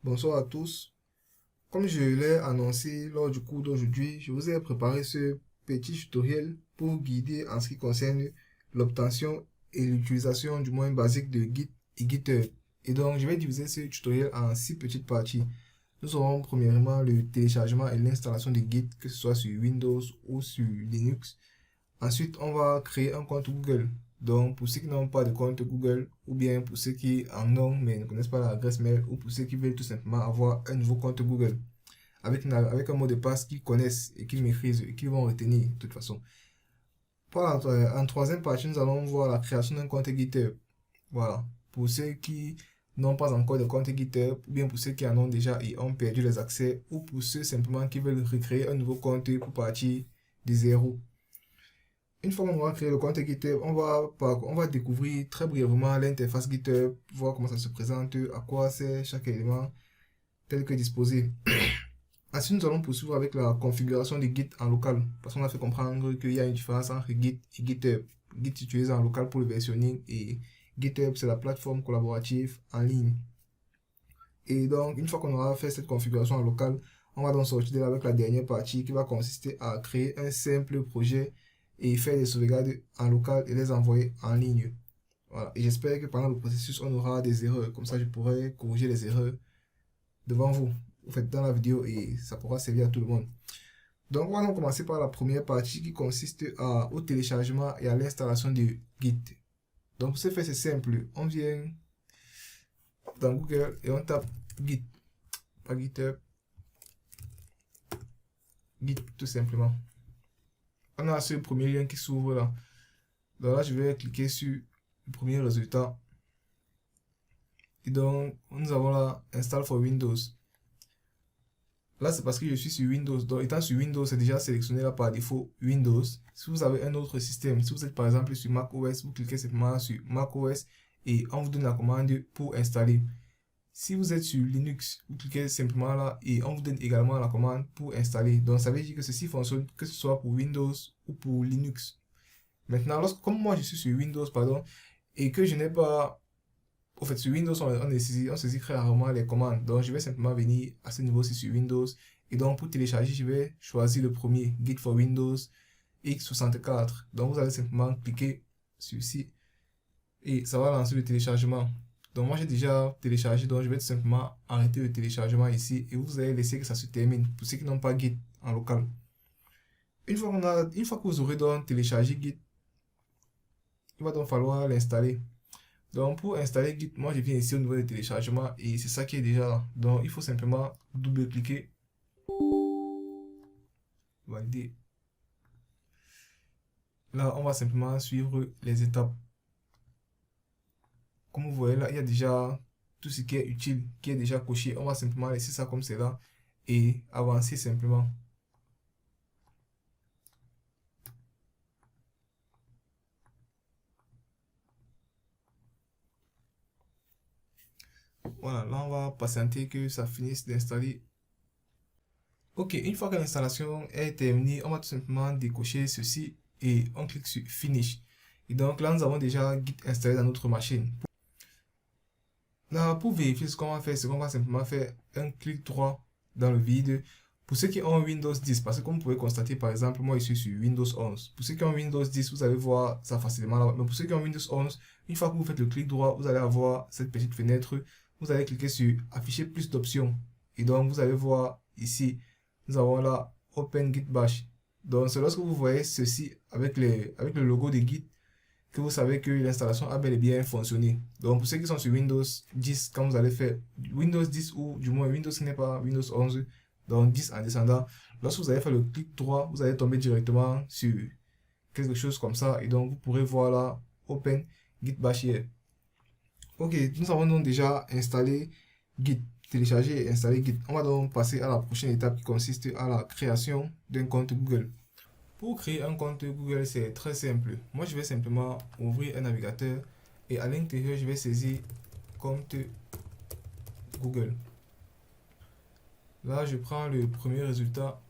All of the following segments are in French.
Bonsoir à tous. Comme je l'ai annoncé lors du cours d'aujourd'hui, je vous ai préparé ce petit tutoriel pour vous guider en ce qui concerne l'obtention et l'utilisation du moyen basique de Git et GitHub. Et donc, je vais diviser ce tutoriel en 6 petites parties. Nous aurons premièrement le téléchargement et l'installation de Git, que ce soit sur Windows ou sur Linux. Ensuite, on va créer un compte Google. Donc, pour ceux qui n'ont pas de compte Google, ou bien pour ceux qui en ont mais ne connaissent pas l'adresse mail, ou pour ceux qui veulent tout simplement avoir un nouveau compte Google avec un mot de passe qu'ils connaissent et qu'ils maîtrisent et qu'ils vont retenir de toute façon. En troisième partie, nous allons voir la création d'un compte GitHub. Voilà. Pour ceux qui n'ont pas encore de compte GitHub, ou bien pour ceux qui en ont déjà et ont perdu les accès, ou pour ceux simplement qui veulent recréer un nouveau compte pour partir de zéro. Une fois qu'on aura créé le compte GitHub, on va découvrir très brièvement l'interface GitHub, voir comment ça se présente, à quoi sert chaque élément tel que disposé. Ensuite, nous allons poursuivre avec la configuration de Git en local, parce qu'on a fait comprendre qu'il y a une différence entre Git et GitHub. Git utilise en local pour le versionning et GitHub, c'est la plateforme collaborative en ligne. Et donc, une fois qu'on aura fait cette configuration en local, on va donc sortir de là avec la dernière partie qui va consister à créer un simple projet et faire des sauvegardes en local et les envoyer en ligne. Voilà. Et j'espère que pendant le processus, on aura des erreurs. Comme ça, je pourrai corriger les erreurs devant vous. Vous faites dans la vidéo et ça pourra servir à tout le monde. Donc, on va donc commencer par la première partie qui consiste au téléchargement et à l'installation de Git. Donc, pour ce faire, c'est simple. On vient dans Google et on tape Git. Pas GitHub. Git, tout simplement. On a ce premier lien qui s'ouvre là. Donc là, je vais cliquer sur le premier résultat. Et donc, nous avons là Install for Windows. Là, c'est parce que je suis sur Windows. Donc, étant sur Windows, c'est déjà sélectionné là par défaut Windows. Si vous avez un autre système, si vous êtes par exemple sur macOS, vous cliquez simplement sur macOS et on vous donne la commande pour installer. Si vous êtes sur Linux, vous cliquez simplement là et on vous donne également la commande pour installer. Donc, ça veut dire que ceci fonctionne que ce soit pour Windows ou pour Linux. Maintenant, comme moi je suis sur Windows, pardon, et que je n'ai pas. En fait, sur Windows, on saisit très rarement les commandes. Donc, je vais simplement venir à ce niveau-ci sur Windows. Et donc, pour télécharger, je vais choisir le premier, Git for Windows x64. Donc, vous allez simplement cliquer sur ici et ça va lancer le téléchargement. Donc, moi, j'ai déjà téléchargé, donc je vais tout simplement arrêter le téléchargement ici et vous allez laisser que ça se termine pour ceux qui n'ont pas Git en local. Une fois que vous aurez donc téléchargé Git, il va donc falloir l'installer. Donc pour installer Git, moi je viens ici au niveau des téléchargements et c'est ça qui est déjà là. Donc il faut simplement double-cliquer, valider. Là, on va simplement suivre les étapes. Comme vous voyez là, il y a déjà tout ce qui est utile, qui est déjà coché. On va simplement laisser ça comme c'est là et avancer simplement. Voilà, là on va patienter que ça finisse d'installer. Ok, une fois que l'installation est terminée, on va tout simplement décocher ceci et on clique sur Finish. Et donc là, nous avons déjà Git installé dans notre machine. Là, pour vérifier ce qu'on va faire, c'est qu'on va simplement faire un clic droit dans le vide. Pour ceux qui ont Windows 10, parce que comme vous pouvez constater, par exemple, moi je suis sur Windows 11. Pour ceux qui ont Windows 10, vous allez voir ça facilement là. Mais pour ceux qui ont Windows 11, une fois que vous faites le clic droit, vous allez avoir cette petite fenêtre. Vous allez cliquer sur Afficher plus d'options. Et donc, vous allez voir ici, nous avons là Open Git Bash. Donc, c'est lorsque vous voyez ceci avec le logo de Git que vous savez que l'installation a bel et bien fonctionné. Donc, pour ceux qui sont sur Windows 10, quand vous allez faire Windows 10 ou du moins Windows qui n'est pas Windows 11, donc 10 en descendant, lorsque vous allez faire le clic droit, vous allez tomber directement sur quelque chose comme ça et donc vous pourrez voir là Open Git Bash here. Ok, nous avons donc déjà installé Git, téléchargé et installé Git. On va donc passer à la prochaine étape qui consiste à la création d'un compte Google. Pour créer un compte Google, c'est très simple. Moi, je vais simplement ouvrir un navigateur et à l'intérieur, je vais saisir compte Google. Là, je prends le premier résultat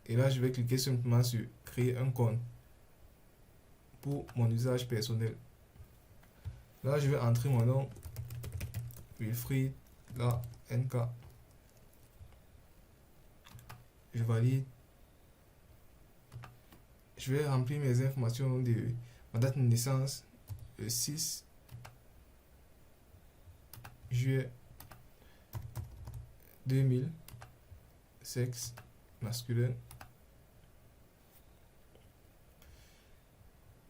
et là, je vais cliquer simplement sur créer un compte pour mon usage personnel. Là, je vais entrer mon nom Wilfried, là, NK. Je valide. Je vais remplir mes informations de ma date de naissance, le 6 juillet 2000, sexe masculin.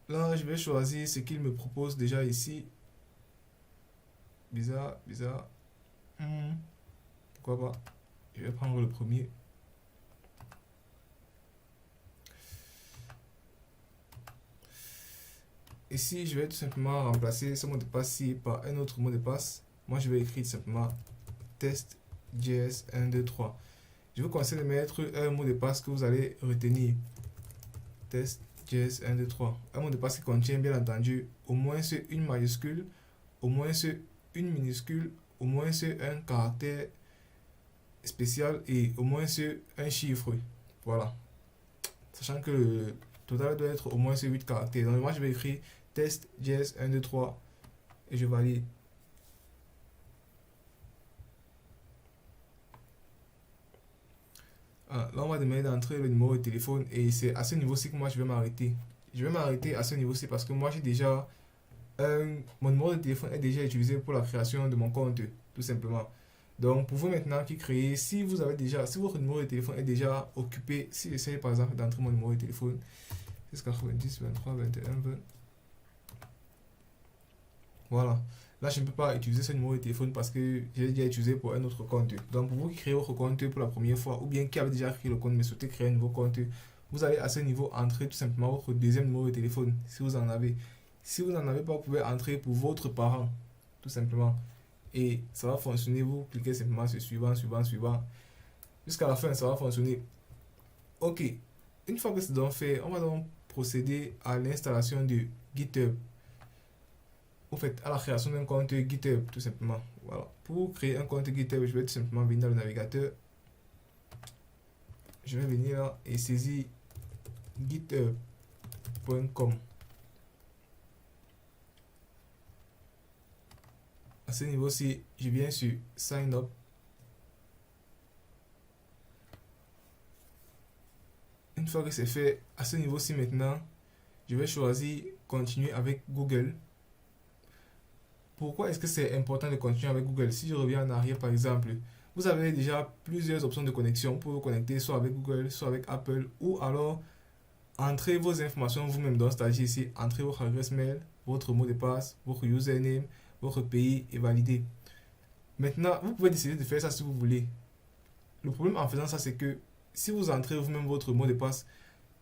Là, je vais choisir ce qu'il me propose déjà ici. Bizarre, bizarre. Pourquoi pas? Je vais prendre le premier. Ici, je vais tout simplement remplacer ce mot de passe-ci par un autre mot de passe. Moi, je vais écrire simplement test JS 1, 2, 3. Je vous conseille de mettre un mot de passe que vous allez retenir. Test JS 1, 2, 3. Un mot de passe qui contient bien entendu au moins une majuscule, au moins une minuscule, au moins un caractère spécial et au moins un chiffre. Voilà. Sachant que le total doit être au moins 8 caractères. Donc moi je vais écrire test JS 1, 2, 3 et je valide. Là on va demander d'entrer le numéro de téléphone et c'est à ce niveau-ci que moi je vais m'arrêter. Je vais m'arrêter à ce niveau-ci parce que moi j'ai déjà mon numéro de téléphone est déjà utilisé pour la création de mon compte, tout simplement. Donc pour vous maintenant qui créez, si votre numéro de téléphone est déjà occupé, si j'essaie par exemple d'entrer mon numéro de téléphone, 90 23 21 20. Voilà. Là, je ne peux pas utiliser ce numéro de téléphone parce que j'ai déjà utilisé pour un autre compte. Donc, pour vous qui créez votre compte pour la première fois ou bien qui avez déjà créé le compte mais souhaitez créer un nouveau compte, vous allez à ce niveau entrer tout simplement votre deuxième numéro de téléphone si vous en avez. Si vous n'en avez pas, vous pouvez entrer pour votre parent, tout simplement. Et ça va fonctionner. Vous cliquez simplement sur suivant, suivant, suivant. Jusqu'à la fin, ça va fonctionner. Ok. Une fois que c'est donc fait, on va donc procéder à l'installation de GitHub. Au fait, à la création d'un compte GitHub, tout simplement. Voilà. Pour créer un compte GitHub, je vais tout simplement venir dans le navigateur. Je vais venir là et saisir github.com. À ce niveau-ci, je viens sur Sign Up. Une fois que c'est fait, à ce niveau-ci maintenant, je vais choisir Continuer avec Google. Pourquoi est-ce que c'est important de continuer avec Google? Si je reviens en arrière par exemple, vous avez déjà plusieurs options de connexion pour vous connecter soit avec Google, soit avec Apple, ou alors entrez vos informations vous-même. Donc c'est-à-dire ici, entrez votre adresse mail, votre mot de passe, votre username, votre pays et valider. Maintenant, vous pouvez décider de faire ça si vous voulez. Le problème en faisant ça, c'est que si vous entrez vous-même votre mot de passe,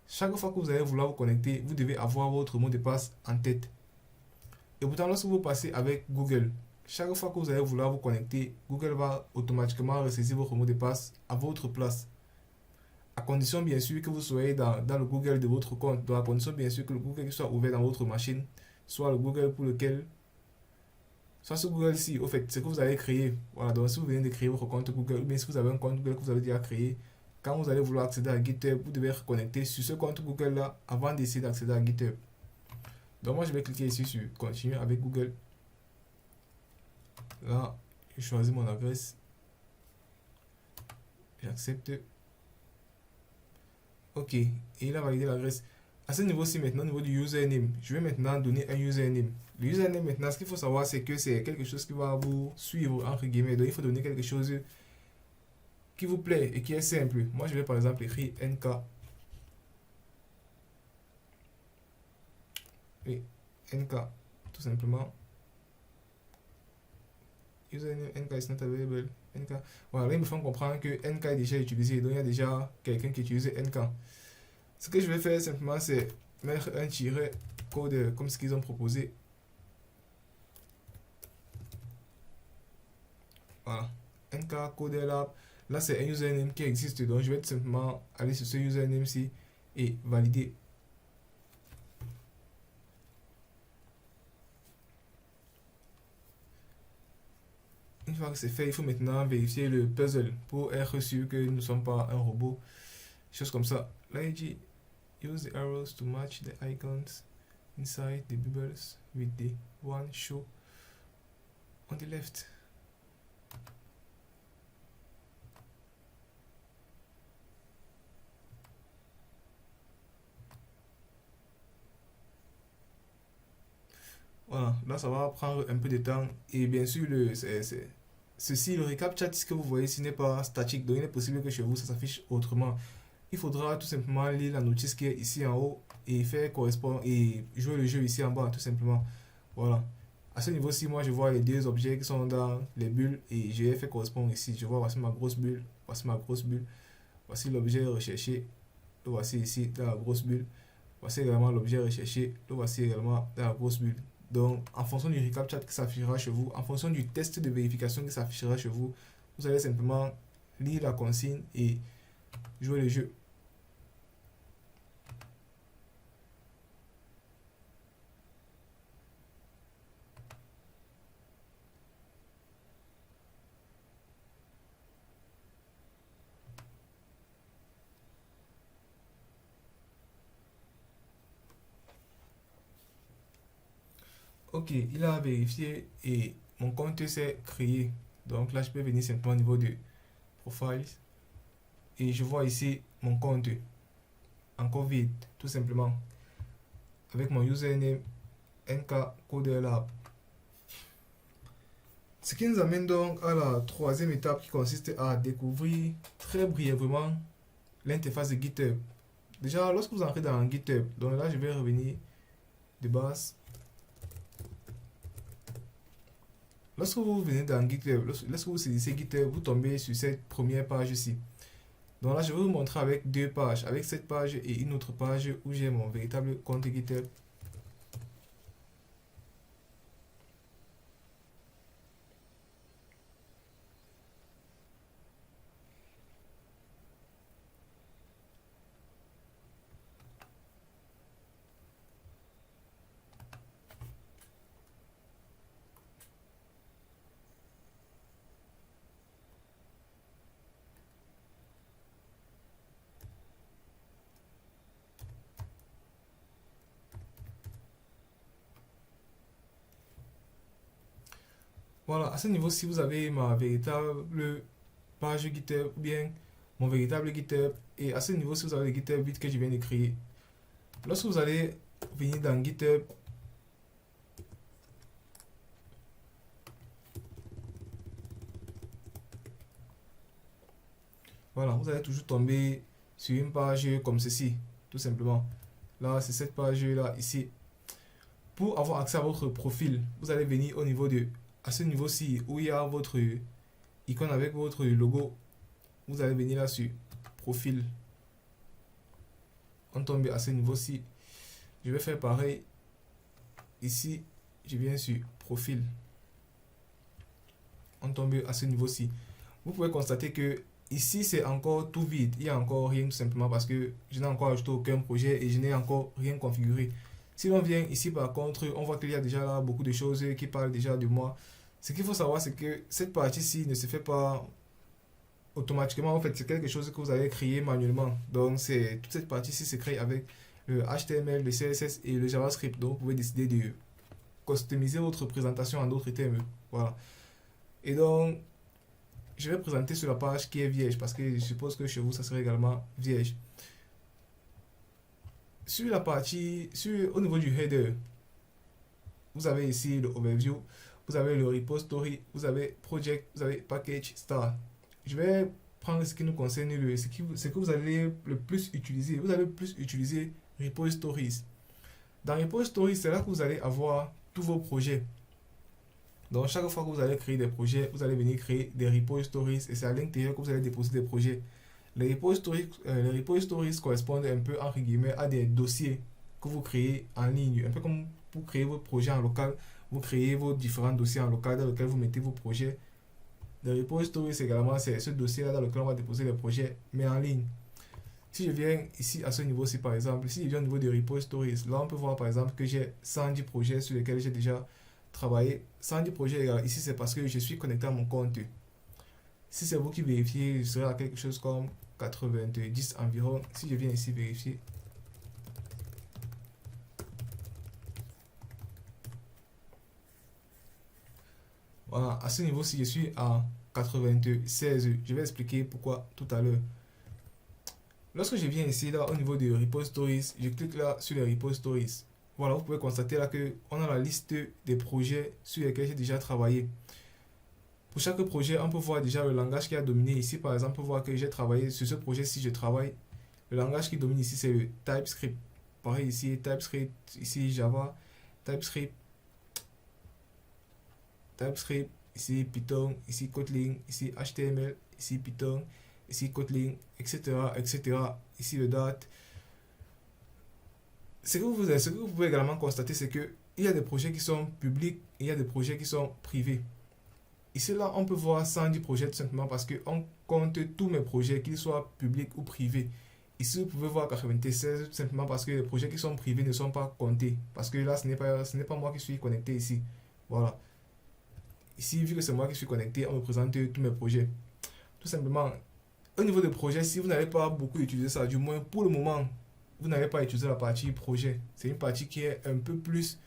chaque fois que vous allez vouloir vous connecter, vous devez avoir votre mot de passe en tête. Et pourtant, lorsque vous passez avec Google, chaque fois que vous allez vouloir vous connecter, Google va automatiquement ressaisir votre mot de passe à votre place. À condition bien sûr que vous soyez dans le Google de votre compte. Donc à condition bien sûr que le Google soit ouvert dans votre machine, soit le Google pour lequel, soit ce Google-ci, au fait, c'est que vous allez créer. Voilà, donc si vous venez de créer votre compte Google, ou bien si vous avez un compte Google que vous avez déjà créé, quand vous allez vouloir accéder à GitHub, vous devez être connecté sur ce compte Google-là avant d'essayer d'accéder à GitHub. Donc moi je vais cliquer ici sur continuer avec Google. Là, je choisis mon adresse. J'accepte. Ok, et il a validé l'adresse. À ce niveau-ci maintenant, au niveau du username, je vais maintenant donner un username. Le username maintenant, ce qu'il faut savoir, c'est que c'est quelque chose qui va vous suivre, entre guillemets. Donc il faut donner quelque chose qui vous plaît et qui est simple. Moi je vais par exemple écrire NK. Et NK, tout simplement. Username NK is not available. NK. Voilà, là, ils me font comprendre que NK est déjà utilisé. Donc, il y a déjà quelqu'un qui utilise NK. Ce que je vais faire simplement, c'est mettre un tiret code comme ce qu'ils ont proposé. Voilà. NK code est là. Là, c'est un username qui existe. Donc, je vais tout simplement aller sur ce username-ci et valider. Une fois que c'est fait, il faut maintenant vérifier le puzzle pour être sûr que nous ne sommes pas un robot. Chose comme ça. Là, il dit use the arrows to match the icons inside the bubbles with the one show on the left. Voilà, là ça va prendre un peu de temps. Et bien sûr, ceci, le recap chat, ce que vous voyez ici n'est pas statique. Donc il est possible que chez vous ça s'affiche autrement. Il faudra tout simplement lire la notice qui est ici en haut et faire correspondre et jouer le jeu ici en bas tout simplement. Voilà. À ce niveau-ci, moi je vois les deux objets qui sont dans les bulles et je vais faire correspondre ici. Je vois, voici ma grosse bulle, voici ma grosse bulle, voici l'objet recherché, le voici ici dans la grosse bulle. Voici également l'objet recherché, le voici également dans la grosse bulle. Donc, en fonction du recap chat qui s'affichera chez vous, en fonction du test de vérification qui s'affichera chez vous, vous allez simplement lire la consigne et jouer le jeu. Ok, il a vérifié et mon compte s'est créé. Donc là, je peux venir simplement au niveau de Profiles et je vois ici mon compte encore vide, tout simplement, avec mon username NK Ce qui nous amène donc à la troisième étape qui consiste à découvrir très brièvement l'interface de GitHub. Déjà, lorsque vous entrez dans GitHub, donc là je vais revenir de base. Lorsque vous venez dans GitHub, lorsque vous saisissez GitHub, vous tombez sur cette première page ici. Donc là, je vais vous montrer avec deux pages, avec cette page et une autre page où j'ai mon véritable compte GitHub. Voilà, à ce niveau-ci, vous avez ma véritable page GitHub ou bien mon véritable GitHub. Et à ce niveau-ci, vous avez le GitHub vite que je viens de créer. Lorsque vous allez venir dans GitHub, voilà, vous allez toujours tomber sur une page comme ceci, tout simplement. Là, c'est cette page-là, ici. Pour avoir accès à votre profil, vous allez venir au niveau de, à ce niveau-ci, où il y a votre icône avec votre logo. Vous allez venir là sur profil. On tombe à ce niveau-ci. Je vais faire pareil. Ici, je viens sur profil. On tombe à ce niveau-ci. Vous pouvez constater que ici, c'est encore tout vide. Il n'y a encore rien tout simplement parce que je n'ai encore ajouté aucun projet et je n'ai encore rien configuré. Si l'on vient ici, par contre, on voit qu'il y a déjà là beaucoup de choses qui parlent déjà de moi. Ce qu'il faut savoir, c'est que cette partie-ci ne se fait pas automatiquement. En fait, c'est quelque chose que vous allez créer manuellement. Donc, toute cette partie-ci se crée avec le HTML, le CSS et le JavaScript. Donc, vous pouvez décider de customiser votre présentation en d'autres termes. Voilà. Et donc, je vais présenter sur la page qui est vierge parce que je suppose que chez vous, ça serait également vierge. Sur la partie, au niveau du header, vous avez ici le overview, vous avez le repository, vous avez project, vous avez package, star. Je vais prendre ce qui nous concerne, ce que vous allez le plus utiliser. Vous allez le plus utiliser repositories. Dans repositories, c'est là que vous allez avoir tous vos projets. Donc, chaque fois que vous allez créer des projets, vous allez venir créer des repositories et c'est à l'intérieur que vous allez déposer des projets. Les repositories correspondent un peu, entre guillemets, à des dossiers que vous créez en ligne. Un peu comme vous créez votre projet en local, vous créez vos différents dossiers en local dans lesquels vous mettez vos projets. Les repositories également, c'est ce dossier-là dans lequel on va déposer les projets, mais en ligne. Si je viens ici à ce niveau-ci, par exemple, si je viens au niveau des repositories, là on peut voir par exemple que j'ai 110 projets sur lesquels j'ai déjà travaillé. 110 projets, ici c'est parce que je suis connecté à mon compte. Si c'est vous qui vérifiez, je serai à quelque chose comme 90 environ. Si je viens ici vérifier, voilà, à ce niveau-ci, je suis à 96. Je vais expliquer pourquoi tout à l'heure. Lorsque je viens ici, là, au niveau des repositories, je clique là sur les repositories. voilà, vous pouvez constater là que on a la liste des projets sur lesquels j'ai déjà travaillé. Pour chaque projet, on peut voir déjà le langage qui a dominé ici. Par exemple, on peut voir que j'ai travaillé sur ce projet. Si je travaille, le langage qui domine ici, c'est le TypeScript. Pareil ici, TypeScript, ici Java, TypeScript, TypeScript, ici Python, ici Kotlin, ici HTML, ici Python, ici Kotlin, etc., etc. Ici le Dart. Ce que vous pouvez également constater, c'est que il y a des projets qui sont publics et il y a des projets qui sont privés. Ici, là, on peut voir 110 projets tout simplement parce qu'on compte tous mes projets, qu'ils soient publics ou privés. Ici, vous pouvez voir 96 tout simplement parce que les projets qui sont privés ne sont pas comptés. Parce que là, ce n'est pas moi qui suis connecté ici. Voilà. Ici, vu que c'est moi qui suis connecté, on me présente tous mes projets. Tout simplement, au niveau des projets, si vous n'avez pas beaucoup utilisé ça, du moins pour le moment, vous n'avez pas utilisé la partie projet. C'est une partie qui est un peu plus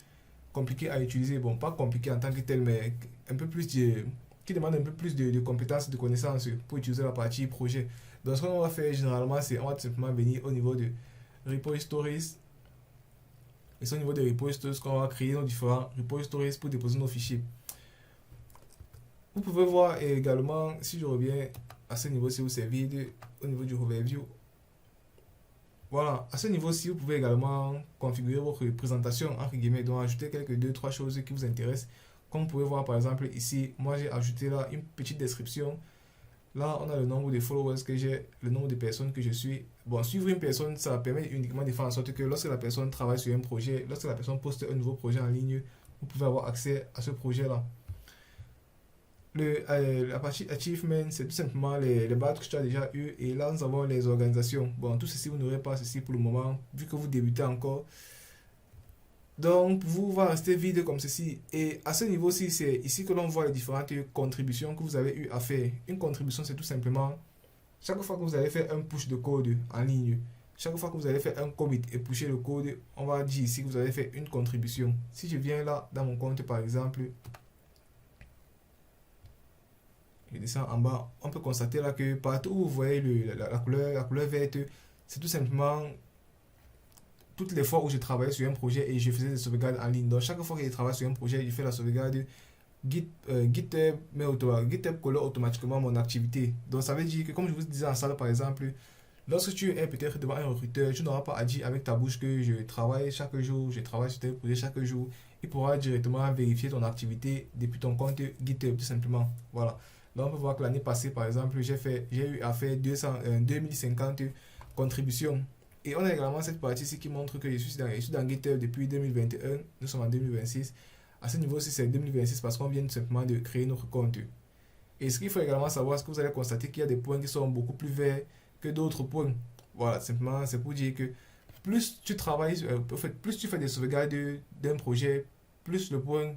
compliquée à utiliser. Bon, pas compliquée en tant que telle, mais un peu plus qui demande un peu plus de compétences, de connaissances pour utiliser la partie projet. Donc, ce qu'on va faire généralement, c'est on va tout simplement venir au niveau de repositories. Et c'est au niveau de repositories qu'on va créer nos différents repositories pour déposer nos fichiers. Vous pouvez voir également, si je reviens à ce niveau-ci où c'est vide, au niveau du overview. Voilà, à ce niveau-ci, vous pouvez également configurer votre présentation, entre guillemets, donc ajouter quelques 2-3 choses qui vous intéressent. Comme vous pouvez voir par exemple ici, moi j'ai ajouté là une petite description. Là, on a le nombre de followers que j'ai, le nombre de personnes que je suis. Bon, suivre une personne, ça permet uniquement de faire en sorte que lorsque la personne travaille sur un projet, lorsque la personne poste un nouveau projet en ligne, vous pouvez avoir accès à ce projet-là. La partie achievement, c'est tout simplement les badges que tu as déjà eu. Et là, nous avons les organisations. Bon, tout ceci, vous n'aurez pas ceci pour le moment, vu que vous débutez encore. Donc, vous va rester vide comme ceci. Et à ce niveau-ci, c'est ici que l'on voit les différentes contributions que vous avez eu à faire. Une contribution, c'est tout simplement chaque fois que vous allez faire un push de code en ligne, chaque fois que vous allez faire un commit et pusher le code, on va dire ici que vous avez fait une contribution. Si je viens là dans mon compte, par exemple, je descends en bas, on peut constater là que partout où vous voyez la couleur verte, c'est tout simplement toutes les fois où je travaillais sur un projet et je faisais des sauvegardes en ligne. Donc chaque fois que je travaille sur un projet, je fais la sauvegarde. GitHub colle automatiquement mon activité. Donc ça veut dire que comme je vous disais en salle par exemple, lorsque tu es peut-être devant un recruteur, tu n'auras pas à dire avec ta bouche que je travaille chaque jour, je travaille sur tel projet chaque jour. Il pourra directement vérifier ton activité depuis ton compte GitHub tout simplement. Voilà. Donc on peut voir que l'année passée par exemple, j'ai eu à faire 2050 contributions. Et on a également cette partie-ci qui montre que je suis dans GitHub depuis 2021, nous sommes en 2026. À ce niveau-ci, c'est 2026 parce qu'on vient tout simplement de créer notre compte. Et ce qu'il faut également savoir, c'est que vous allez constater qu'il y a des points qui sont beaucoup plus verts que d'autres points. Voilà, simplement, c'est pour dire que plus tu travailles, en fait, plus tu fais des sauvegardes d'un projet, plus le point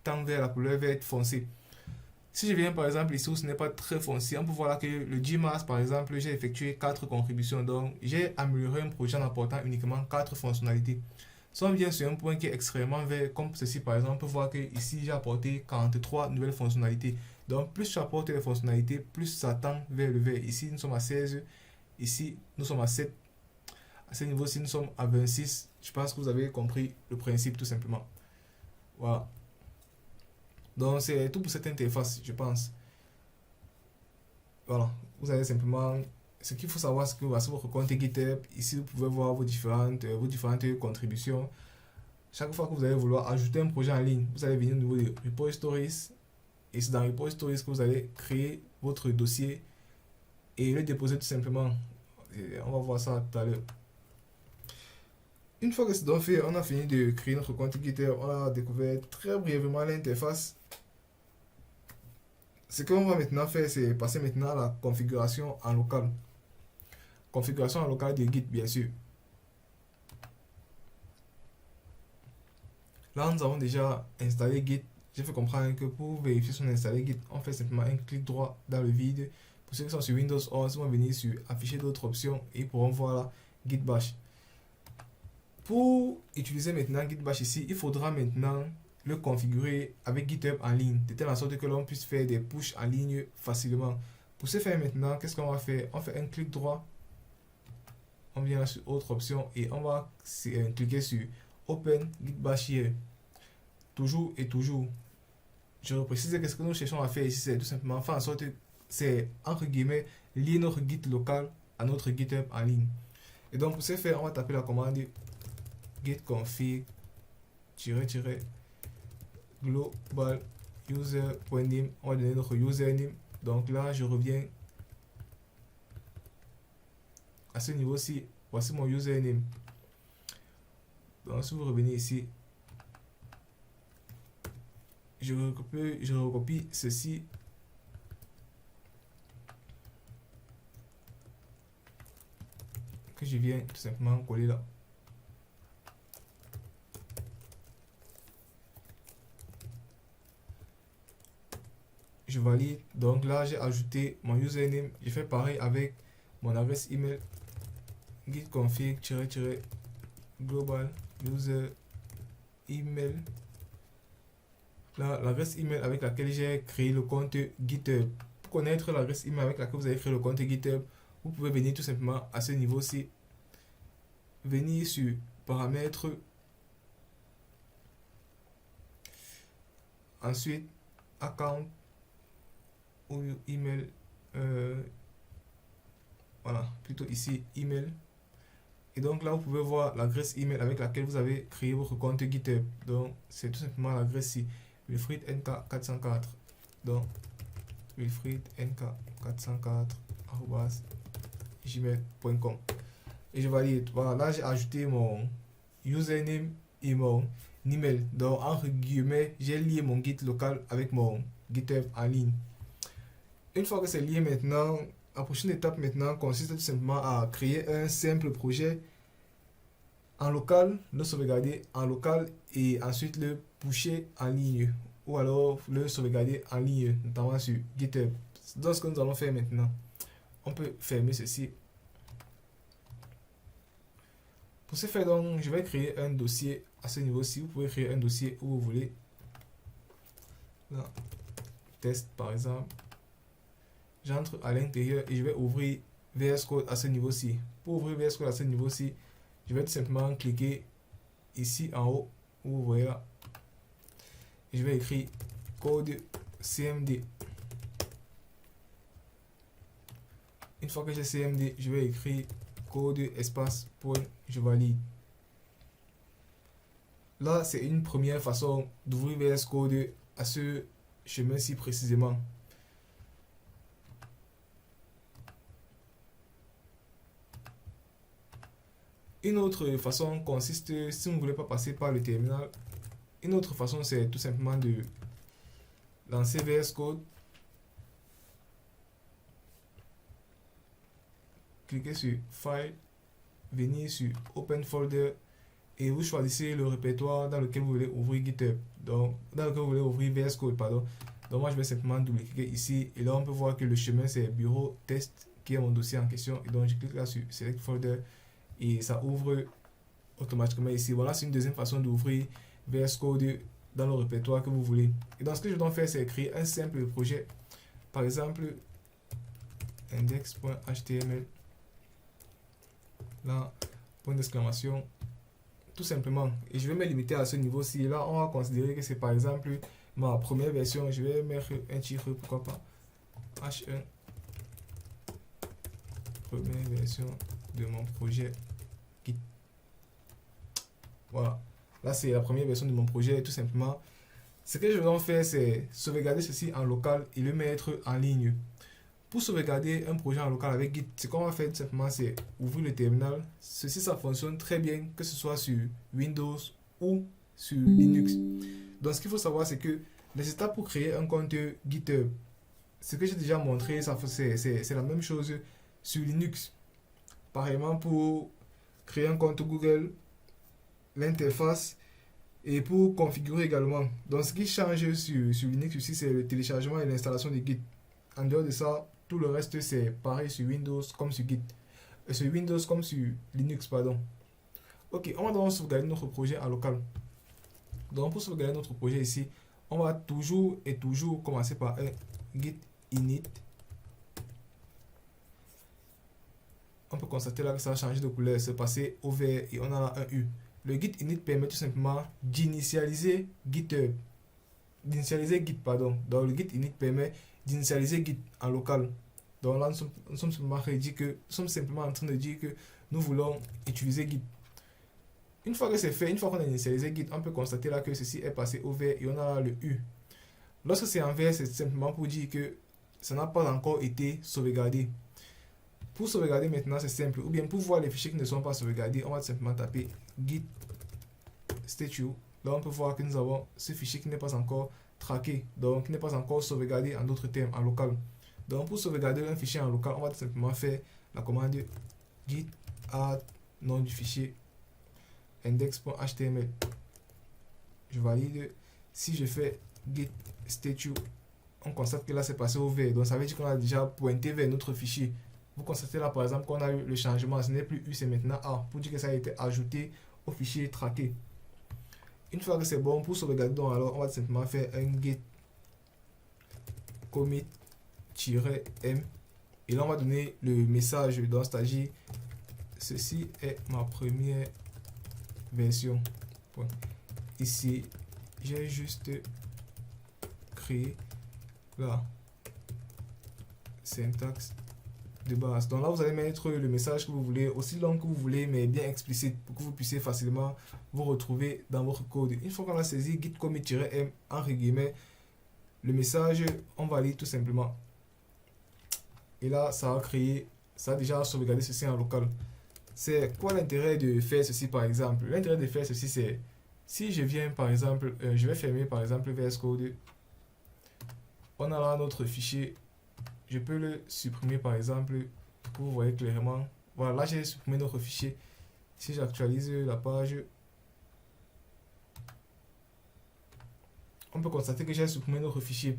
tend vers la couleur verte foncée. Si je viens par exemple ici où ce n'est pas très foncé, on peut voir là que le 10 mars par exemple, j'ai effectué 4 contributions. Donc, j'ai amélioré un projet en apportant uniquement 4 fonctionnalités. Si on vient sur un point qui est extrêmement vert, comme ceci par exemple, on peut voir que ici j'ai apporté 43 nouvelles fonctionnalités. Donc, plus tu apportes les fonctionnalités, plus ça tend vers le vert. Ici, nous sommes à 16. Ici, nous sommes à 7. À ce niveau-ci, nous sommes à 26. Je pense que vous avez compris le principe tout simplement. Voilà. Donc, c'est tout pour cette interface, je pense. Voilà. Vous avez simplement. Ce qu'il faut savoir, c'est que sur votre compte GitHub, ici, vous pouvez voir vos différentes contributions. Chaque fois que vous allez vouloir ajouter un projet en ligne, vous allez venir au niveau de repositories. Et c'est dans repositories que vous allez créer votre dossier et le déposer tout simplement. Et on va voir ça tout à l'heure. Une fois que c'est donc fait, on a fini de créer notre compte GitHub. On a découvert très brièvement l'interface. Ce qu'on va maintenant faire, c'est passer maintenant à la configuration en local. Configuration en local de Git, bien sûr. Là, nous avons déjà installé Git. J'ai fait comprendre que pour vérifier son installé Git, on fait simplement un clic droit dans le vide. Pour ceux qui sont sur Windows 11, ils vont venir sur afficher d'autres options et ils pourront voir là Git Bash. Pour utiliser maintenant Git Bash ici, il faudra maintenant le configurer avec GitHub en ligne, de telle sorte que l'on puisse faire des push en ligne facilement. Pour ce faire maintenant, qu'est-ce qu'on va faire? On fait un clic droit, on vient là sur autre option et on va cliquer sur open git bash here. Toujours et toujours. Je reprécise que ce que nous cherchons à faire ici, c'est tout simplement faire en sorte que c'est entre guillemets lier notre git local à notre GitHub en ligne. Et donc pour ce faire, on va taper la commande git config global user.name. On va donner notre username. Donc là, je reviens à ce niveau-ci. Voici mon username. Donc si vous revenez ici, je recopie ceci. Que je viens tout simplement coller là. Je valide. Donc là, j'ai ajouté mon username. Je fais pareil avec mon adresse email. Git config global user email. Là, l'adresse email avec laquelle j'ai créé le compte GitHub. Pour connaître l'adresse email avec laquelle vous avez créé le compte GitHub, vous pouvez venir tout simplement à ce niveau-ci. Venir sur paramètres. Ensuite, account ou email. Voilà, plutôt ici, email. Et donc là, vous pouvez voir l'adresse email avec laquelle vous avez créé votre compte GitHub. Donc, c'est tout simplement l'adresse ici, wilfriednk404. Donc, wilfriednk404@gmail.com. Et je valide. Voilà, là, j'ai ajouté mon username et mon email. Donc, entre guillemets, j'ai lié mon Git local avec mon GitHub en ligne. Une fois que c'est lié maintenant, la prochaine étape maintenant consiste tout simplement à créer un simple projet en local, le sauvegarder en local et ensuite le pusher en ligne ou alors le sauvegarder en ligne, notamment sur GitHub. Donc ce que nous allons faire maintenant, on peut fermer ceci. Pour ce faire donc, je vais créer un dossier à ce niveau-ci. Vous pouvez créer un dossier où vous voulez. Là, test par exemple. J'entre à l'intérieur et je vais ouvrir VS Code à ce niveau-ci. Pour ouvrir VS Code à ce niveau-ci, je vais tout simplement cliquer ici en haut, où vous voyez là. Et je vais écrire code CMD. Une fois que j'ai CMD, je vais écrire code espace point, je valide. Là, c'est une première façon d'ouvrir VS Code à ce chemin-ci précisément. Une autre façon consiste, si vous ne voulez pas passer par le terminal, une autre façon c'est tout simplement de lancer VS Code, cliquez sur File, venir sur Open Folder et vous choisissez le répertoire dans lequel vous voulez ouvrir GitHub, donc dans lequel vous voulez ouvrir VS Code, pardon. Donc moi je vais simplement double-cliquer ici et là on peut voir que le chemin c'est bureau test qui est mon dossier en question et donc je clique là sur Select Folder et ça ouvre automatiquement ici. Voilà, c'est une deuxième façon d'ouvrir VS Code dans le répertoire que vous voulez. Et donc ce que je dois faire, c'est créer un simple projet. Par exemple, index.html. Là, point d'exclamation. Tout simplement. Et je vais me limiter à ce niveau-ci. Là, on va considérer que c'est par exemple ma première version. Je vais mettre un titre, pourquoi pas. H1. Première version de mon projet Git. Voilà, là c'est la première version de mon projet. Tout simplement, ce que je vais faire, c'est sauvegarder ceci en local et le mettre en ligne. Pour sauvegarder un projet en local avec Git, ce qu'on va faire tout simplement, c'est ouvrir le terminal. Ceci, ça fonctionne très bien, que ce soit sur Windows ou sur Linux. Donc ce qu'il faut savoir, c'est que les étapes pour créer un compte GitHub, ce que j'ai déjà montré, c'est la même chose sur Linux. Pareillement pour créer un compte Google, l'interface et pour configurer également. Donc ce qui change sur Linux aussi, c'est le téléchargement et l'installation de Git. En dehors de ça, tout le reste c'est pareil sur Windows comme sur Git. Sur Windows comme sur Linux, pardon. Ok, on va donc sauvegarder notre projet en local. Donc pour sauvegarder notre projet ici, on va toujours commencer par un git init. On peut constater là que ça a changé de couleur, c'est passé au vert et on a là un U. le git init permet tout simplement d'initialiser Git, Donc le git init permet d'initialiser Git en local. Donc là, nous sommes simplement en train de dire que nous voulons utiliser Git. Une fois que c'est fait, une fois qu'on a initialisé Git, on peut constater là que ceci est passé au vert et on a là le U. Lorsque c'est en vert, c'est simplement pour dire que ça n'a pas encore été sauvegardé. Pour sauvegarder maintenant, c'est simple. Ou bien pour voir les fichiers qui ne sont pas sauvegardés, on va simplement taper git statue. Là, on peut voir que nous avons ce fichier qui n'est pas encore traqué, donc qui n'est pas encore sauvegardé, en d'autres termes, en local. Donc pour sauvegarder un fichier en local, on va tout simplement faire la commande git add nom du fichier index.html. Je valide. Si je fais git statue, on constate que là c'est passé au vert. Donc ça veut dire qu'on a déjà pointé vers notre fichier. Vous constatez là par exemple qu'on a eu le changement. Ce n'est plus U, c'est maintenant A. Pour dire que ça a été ajouté au fichier traqué. Une fois que c'est bon, pour sauvegarder, donc alors on va simplement faire un git commit-m. Et là on va donner le message dans c'est-à-dire ceci est ma première version. Point. Ici, j'ai juste créé la syntaxe de base. Donc là, vous allez mettre le message que vous voulez, aussi long que vous voulez, mais bien explicite, pour que vous puissiez facilement vous retrouver dans votre code. Une fois qu'on a saisi git commit-m, entre guillemets, le message, on va lire tout simplement. Et là, ça a créé, ça a déjà sauvegardé ceci en local. C'est quoi l'intérêt de faire ceci par exemple? L'intérêt de faire ceci, c'est si je viens par exemple, je vais fermer par exemple VS Code. On a là notre fichier. Je peux le supprimer par exemple pour que vous voyez clairement. Voilà, là j'ai supprimé notre fichier. Si j'actualise la page, on peut constater que j'ai supprimé notre fichier.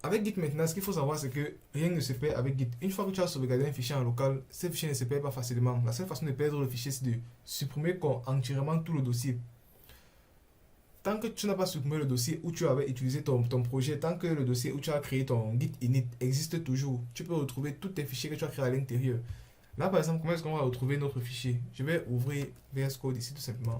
Avec Git maintenant, ce qu'il faut savoir, c'est que rien ne se perd avec Git. Une fois que tu as sauvegardé un fichier en local, ce fichier ne se perd pas facilement. La seule façon de perdre le fichier, c'est de supprimer entièrement tout le dossier. Tant que tu n'as pas supprimé le dossier où tu avais utilisé ton projet, tant que le dossier où tu as créé ton Git init existe toujours, tu peux retrouver tous tes fichiers que tu as créés à l'intérieur. Là, par exemple, comment est-ce qu'on va retrouver notre fichier? Je vais ouvrir VS Code ici tout simplement.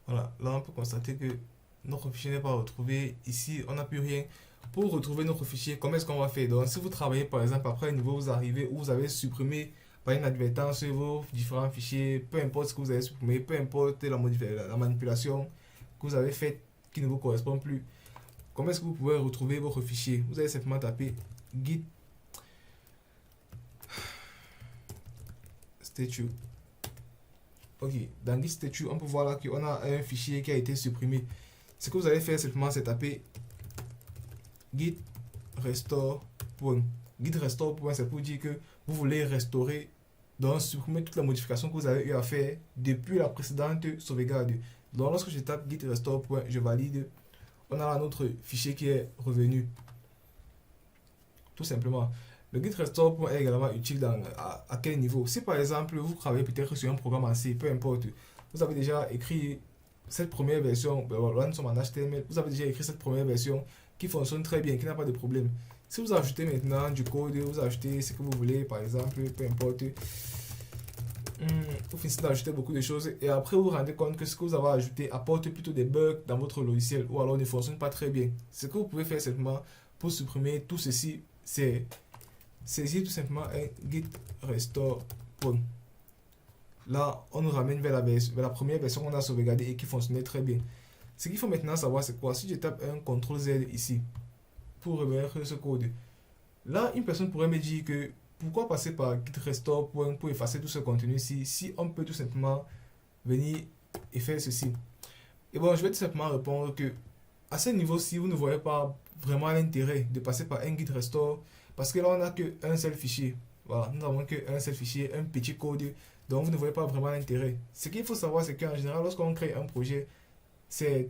Voilà, là on peut constater que notre fichier n'est pas retrouvé. Ici, on n'a plus rien. Pour retrouver notre fichier, comment est-ce qu'on va faire? Donc, si vous travaillez par exemple après un niveau, vous arrivez où vous avez supprimé par une advertence vos différents fichiers, peu importe ce que vous avez supprimé, peu importe la manipulation que vous avez faite qui ne vous correspond plus, comment est-ce que vous pouvez retrouver votre fichier? Vous allez simplement taper git statue. Ok, dans Git statue, on peut voir là qu'on a un fichier qui a été supprimé. Ce que vous allez faire simplement, c'est taper git restore. Git restore, c'est pour dire que vous voulez restaurer, donc supprimer toute la modification que vous avez eu à faire depuis la précédente sauvegarde. Donc lorsque je tape git restore, je valide, on a là notre fichier qui est revenu. Tout simplement. Le git restore est également utile à quel niveau? Si par exemple vous travaillez peut-être sur un programme en C, peu importe, vous avez déjà écrit cette première version, là nous sommes en HTML, vous avez déjà écrit cette première version qui fonctionne très bien, qui n'a pas de problème. Si vous ajoutez maintenant du code, vous ajoutez ce que vous voulez, par exemple, peu importe, vous finissez d'ajouter beaucoup de choses et après vous vous rendez compte que ce que vous avez ajouté apporte plutôt des bugs dans votre logiciel ou alors ne fonctionne pas très bien. Ce que vous pouvez faire simplement pour supprimer tout ceci, c'est saisir tout simplement un git restore. Là, on nous ramène vers la première version qu'on a sauvegardée et qui fonctionnait très bien. Ce qu'il faut maintenant savoir, c'est quoi? Si je tape un CTRL Z ici pour remettre ce code, là, une personne pourrait me dire que pourquoi passer par git restore pour effacer tout ce contenu ici si on peut tout simplement venir et faire ceci. Et bon, je vais tout simplement répondre que à ce niveau-ci, vous ne voyez pas vraiment l'intérêt de passer par un git restore parce que là, on n'a qu'un seul fichier. Voilà, nous n'avons qu'un seul fichier, un petit code, donc vous ne voyez pas vraiment l'intérêt. Ce qu'il faut savoir, c'est qu'en général, lorsqu'on crée un projet, il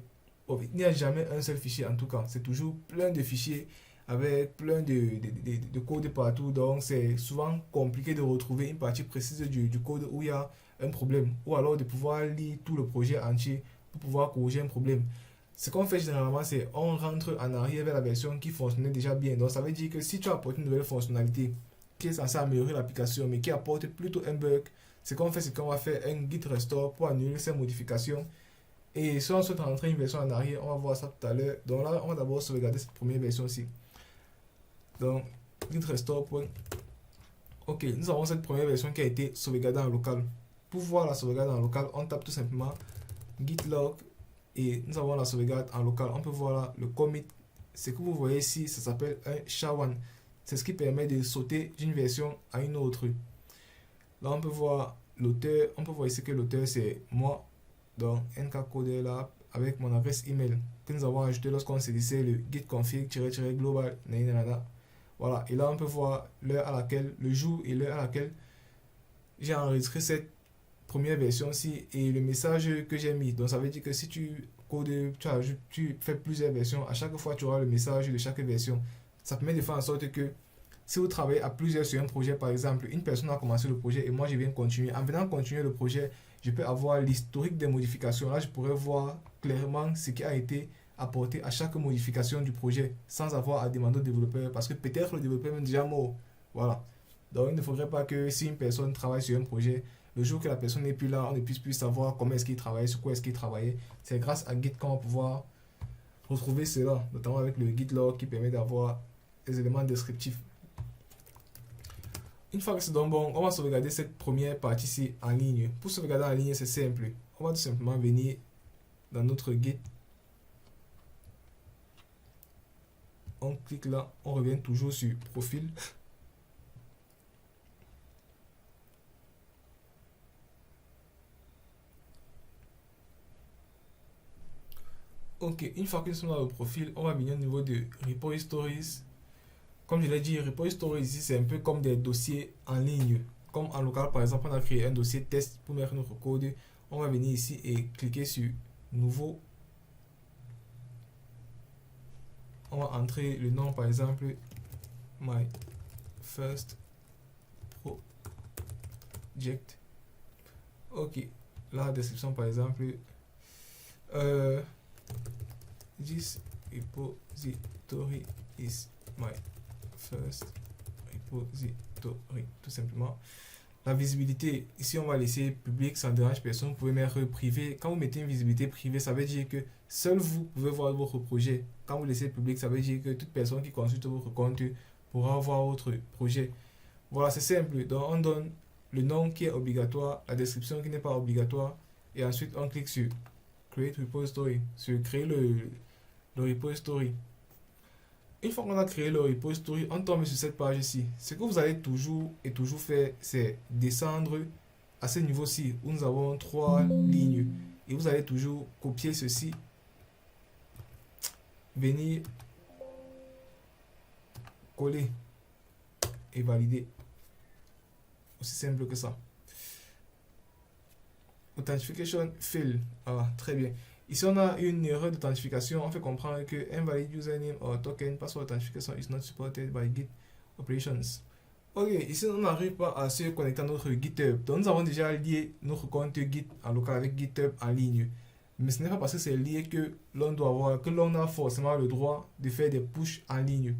n'y a jamais un seul fichier en tout cas. C'est toujours plein de fichiers avec plein de code partout. Donc, c'est souvent compliqué de retrouver une partie précise du code où il y a un problème. Ou alors de pouvoir lire tout le projet entier pour pouvoir corriger un problème. Ce qu'on fait généralement, c'est on rentre en arrière vers la version qui fonctionnait déjà bien. Donc ça veut dire que si tu apportes une nouvelle fonctionnalité qui est censée améliorer l'application, mais qui apporte plutôt un bug, ce qu'on fait, c'est qu'on va faire un git restore pour annuler ces modifications. Et si on souhaite rentrer une version en arrière, on va voir ça tout à l'heure. Donc là, on va d'abord sauvegarder cette première version-ci. Donc, git restore. Ok, nous avons cette première version qui a été sauvegardée en local. Pour voir la sauvegarde en local, on tape tout simplement git log et nous avons la sauvegarde en local. On peut voir là le commit. Ce que vous voyez ici, ça s'appelle un SHA-1. C'est ce qui permet de sauter d'une version à une autre. Là, on peut voir l'auteur. On peut voir ici que l'auteur, c'est moi. Donc, nkcoder là, avec mon adresse email que nous avons ajouté lorsqu'on saisissait le git config-global. Voilà. Et là, on peut voir l'heure à laquelle, le jour et l'heure à laquelle j'ai enregistré cette première version-ci et le message que j'ai mis. Donc, ça veut dire que si tu codes, tu fais plusieurs versions, à chaque fois, tu auras le message de chaque version. Ça permet de faire en sorte que si vous travaillez à plusieurs sur un projet, par exemple, une personne a commencé le projet et moi, je viens continuer. En venant continuer le projet, je peux avoir l'historique des modifications. Là, je pourrais voir clairement ce qui a été apporté à chaque modification du projet sans avoir à demander au développeur parce que peut-être le développeur est déjà mort. Voilà. Donc, il ne faudrait pas que si une personne travaille sur un projet, le jour que la personne n'est plus là, on ne puisse plus savoir comment est-ce qu'il travaillait, sur quoi est-ce qu'il travaillait. C'est grâce à Git qu'on va pouvoir retrouver cela, notamment avec le Git log qui permet d'avoir des éléments descriptifs. Une fois que c'est donc bon, on va sauvegarder cette première partie-ci en ligne. Pour sauvegarder en ligne, c'est simple. On va tout simplement venir dans notre Git. On clique là, on revient toujours sur profil. Ok, une fois que nous sommes dans le profil, on va venir au niveau de repositories. Comme je l'ai dit, repositories ici, c'est un peu comme des dossiers en ligne. Comme en local, par exemple, on a créé un dossier test pour mettre notre code. On va venir ici et cliquer sur nouveau. On va entrer le nom, par exemple, my first project. Ok, la description, par exemple, this repository is my first repository, tout simplement. La visibilité, ici on va laisser public, ça ne dérange personne. Vous pouvez mettre privé. Quand vous mettez une visibilité privée, ça veut dire que seul vous pouvez voir votre projet. Quand vous laissez public, ça veut dire que toute personne qui consulte votre compte pourra voir votre projet. Voilà, c'est simple. Donc on donne le nom qui est obligatoire, la description qui n'est pas obligatoire, et ensuite on clique sur Create Repository, sur créer le repository. Une fois qu'on a créé le repository, on tombe sur cette page ici. Ce que vous allez toujours faire, c'est descendre à ce niveau-ci où nous avons 3 lignes. Et vous allez toujours copier ceci, venir coller et valider. Aussi simple que ça. Authentication fail. Ah, très bien. Ici, on a une erreur d'authentification. On fait comprendre que invalid username or token password authentification is not supported by Git operations. Ok, ici, on n'arrive pas à se connecter à notre GitHub. Donc, nous avons déjà lié notre compte Git en local avec GitHub en ligne. Mais ce n'est pas parce que c'est lié que l'on doit avoir, que l'on a forcément le droit de faire des push en ligne.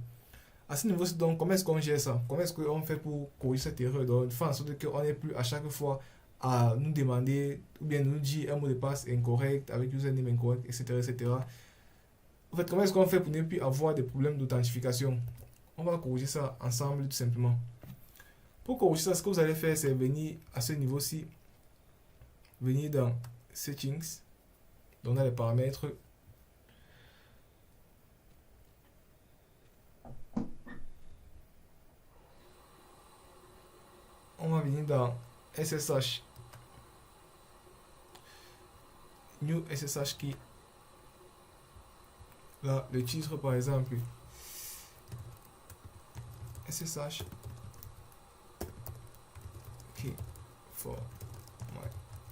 À ce niveau, donc, comment est-ce qu'on gère ça? Comment est-ce qu'on fait pour corriger cette erreur? Donc, faire en sorte qu'on n'ait plus à chaque fois à nous demander ou bien nous dire un mot de passe incorrect avec username incorrect, etc. En fait, comment est-ce qu'on fait pour ne plus avoir des problèmes d'authentification? On va corriger ça ensemble tout simplement. Pour corriger ça, ce que vous allez faire, c'est venir à ce niveau-ci, venir dans Settings, donner les paramètres. On va venir dans SSH. New SSH key. Là, le titre par exemple. SSH key for my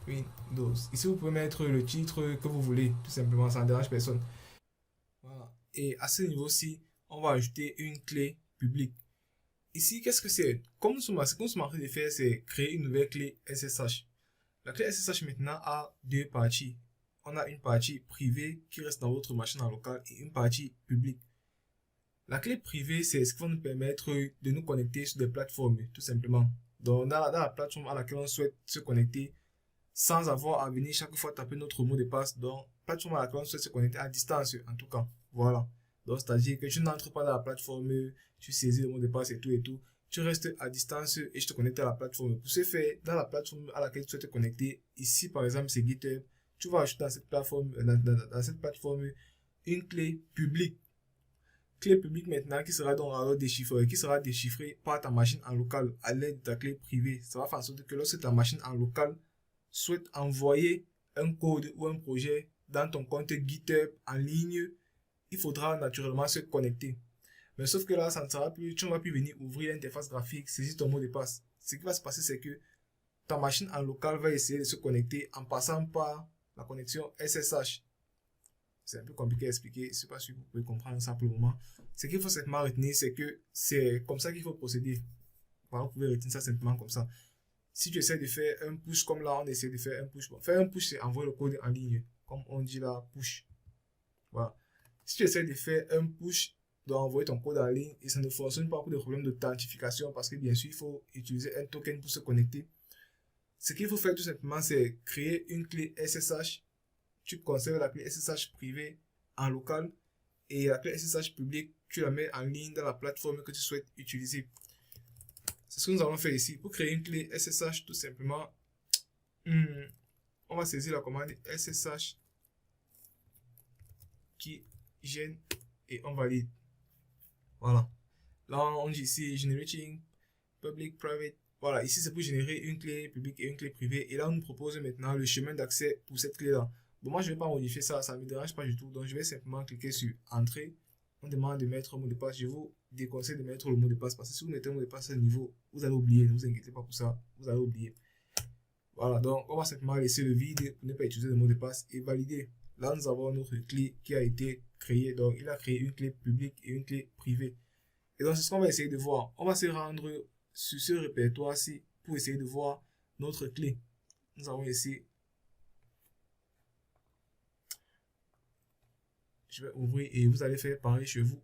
Windows. Ici, vous pouvez mettre le titre que vous voulez, tout simplement, ça ne dérange personne. Voilà. Et à ce niveau-ci, on va ajouter une clé publique. Ici, qu'est-ce que c'est? Ce que nous sommes en train de faire, c'est créer une nouvelle clé SSH. La clé SSH maintenant a deux parties. on a une partie privée qui reste dans votre machine en local et une partie publique. La clé privée, c'est ce qui va nous permettre de nous connecter sur des plateformes, tout simplement. Donc, dans la plateforme à laquelle on souhaite se connecter, sans avoir à venir chaque fois taper notre mot de passe. Donc, plateforme à laquelle on souhaite se connecter à distance, en tout cas. Voilà. Donc, c'est-à-dire que tu n'entres pas dans la plateforme, tu saisis le mot de passe et tout. Tu restes à distance et je te connecte à la plateforme. Pour ce faire, dans la plateforme à laquelle tu souhaites te connecter, ici, par exemple, c'est GitHub, tu vas ajouter dans cette plateforme une clé publique. Clé publique maintenant qui sera donc alors déchiffrée par ta machine en local à l'aide de ta clé privée. Ça va faire en sorte que lorsque ta machine en local souhaite envoyer un code ou un projet dans ton compte GitHub en ligne, il faudra naturellement se connecter. Mais sauf que là, ça ne sera plus, tu ne vas plus venir ouvrir l'interface graphique, saisir ton mot de passe. Ce qui va se passer, c'est que ta machine en local va essayer de se connecter en passant par la connexion SSH. C'est un peu compliqué à expliquer, je ne sais pas si vous pouvez comprendre ça pour le moment. Ce qu'il faut simplement retenir, c'est que c'est comme ça qu'il faut procéder. Vous pouvez retenir ça simplement comme ça. Si tu essaies de faire un push comme là, on essaie de faire un push. Bon, faire un push, c'est envoyer le code en ligne. Comme on dit là, push. Voilà. Si tu essaies de faire un push, d'envoyer ton code en ligne, et ça ne fonctionne pas pour des problèmes d'authentification, parce que bien sûr, il faut utiliser un token pour se connecter. Ce qu'il faut faire tout simplement, c'est créer une clé SSH. Tu conserves la clé SSH privée en local, et la clé SSH publique, tu la mets en ligne dans la plateforme que tu souhaites utiliser. C'est ce que nous allons faire ici. Pour créer une clé SSH, tout simplement, on va saisir la commande SSH qui gêne et on valide. Voilà. Là, on dit ici generating public private. Voilà, ici c'est pour générer une clé publique et une clé privée. Et là, on nous propose maintenant le chemin d'accès pour cette clé-là. Bon, moi, je ne vais pas modifier ça, ça ne me dérange pas du tout. Donc, je vais simplement cliquer sur Entrée. On demande de mettre un mot de passe. Je vous déconseille de mettre le mot de passe parce que si vous mettez un mot de passe à ce niveau, vous allez oublier. Ne vous inquiétez pas pour ça, vous allez oublier. Voilà, donc on va simplement laisser le vide pour ne pas utiliser le mot de passe et valider. Là, nous avons notre clé qui a été créée. Donc, il a créé une clé publique et une clé privée. Et donc, c'est ce qu'on va essayer de voir. On va se rendre sur ce répertoire-ci pour essayer de voir notre clé. Nous avons ici. Je vais ouvrir et vous allez faire pareil chez vous.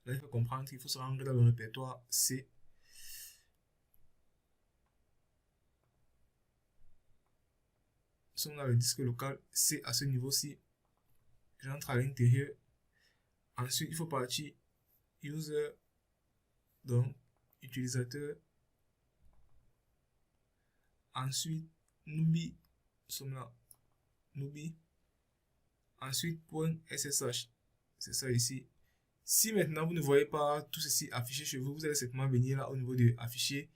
Là, il faut comprendre qu'il faut se rendre dans le répertoire C. Nous sommes dans le disque local C à ce niveau-ci. J'entre à l'intérieur. Ensuite, il faut partir user, donc utilisateur. Ensuite, Nubi, nous sommes là, Nubi. Ensuite, .ssh, c'est ça ici. Si maintenant vous ne voyez pas tout ceci affiché chez vous, vous allez simplement venir là au niveau de afficher,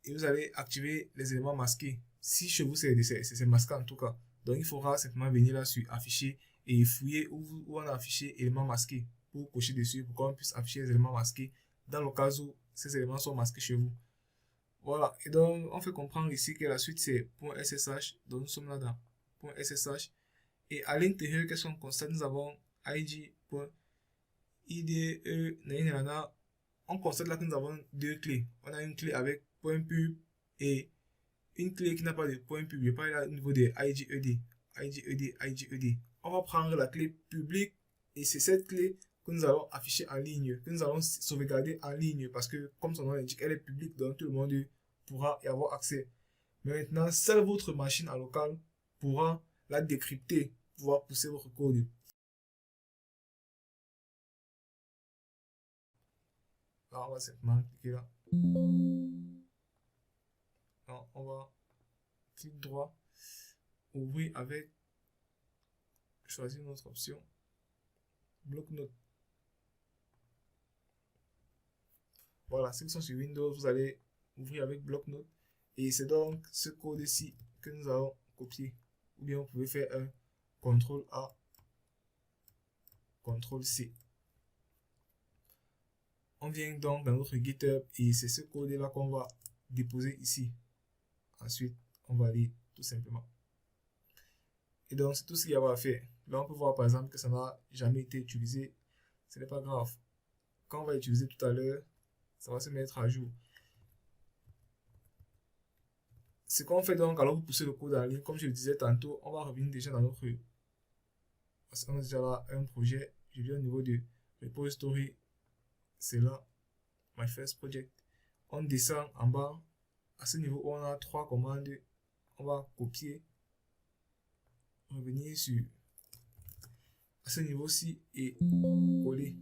et vous allez activer les éléments masqués. Si chez vous c'est masqué en tout cas. Donc il faudra simplement venir là sur afficher et fouiller où on a affiché éléments masqués pour cocher dessus pour qu'on puisse afficher les éléments masqués dans le cas où ces éléments sont masqués chez vous. Voilà, et donc on fait comprendre ici que la suite c'est .ssh, donc nous sommes là dans .ssh, et à l'intérieur, qu'est-ce qu'on constate? Nous avons id.ide, on constate là que nous avons deux clés. On a une clé avec .pub et une clé qui n'a pas de .pub, je parle là au niveau de IGED. On va prendre la clé publique et c'est cette clé que nous allons afficher en ligne, que nous allons sauvegarder en ligne parce que comme son nom l'indique, elle est publique, donc tout le monde pourra y avoir accès. Mais maintenant, seule votre machine en local pourra la décrypter, pouvoir pousser votre code. Là, on va simplement cliquer là. Alors, on va cliquer droit, ouvrir avec, choisir notre option, bloc-notes. Voilà, ceux qui sont sur Windows, vous allez ouvrir avec bloc-notes. Et c'est donc ce code-ci que nous allons copier. Ou bien vous pouvez faire un CTRL-A, CTRL-C. On vient donc dans notre GitHub et c'est ce code-là qu'on va déposer ici. Ensuite, on va lire tout simplement. Et donc, c'est tout ce qu'il y a à faire. Là, on peut voir par exemple que ça n'a jamais été utilisé. Ce n'est pas grave. Quand on va utiliser tout à l'heure, ça va se mettre à jour. Ce qu'on fait donc, alors pour pousser le code en ligne, comme je le disais tantôt, on va revenir déjà dans notre... Parce qu'on a déjà là un projet. Je viens au niveau de repository. C'est là, my first project. On descend en bas. À ce niveau, on a 3 commandes. On va copier. Revenir sur... à ce niveau-ci et coller.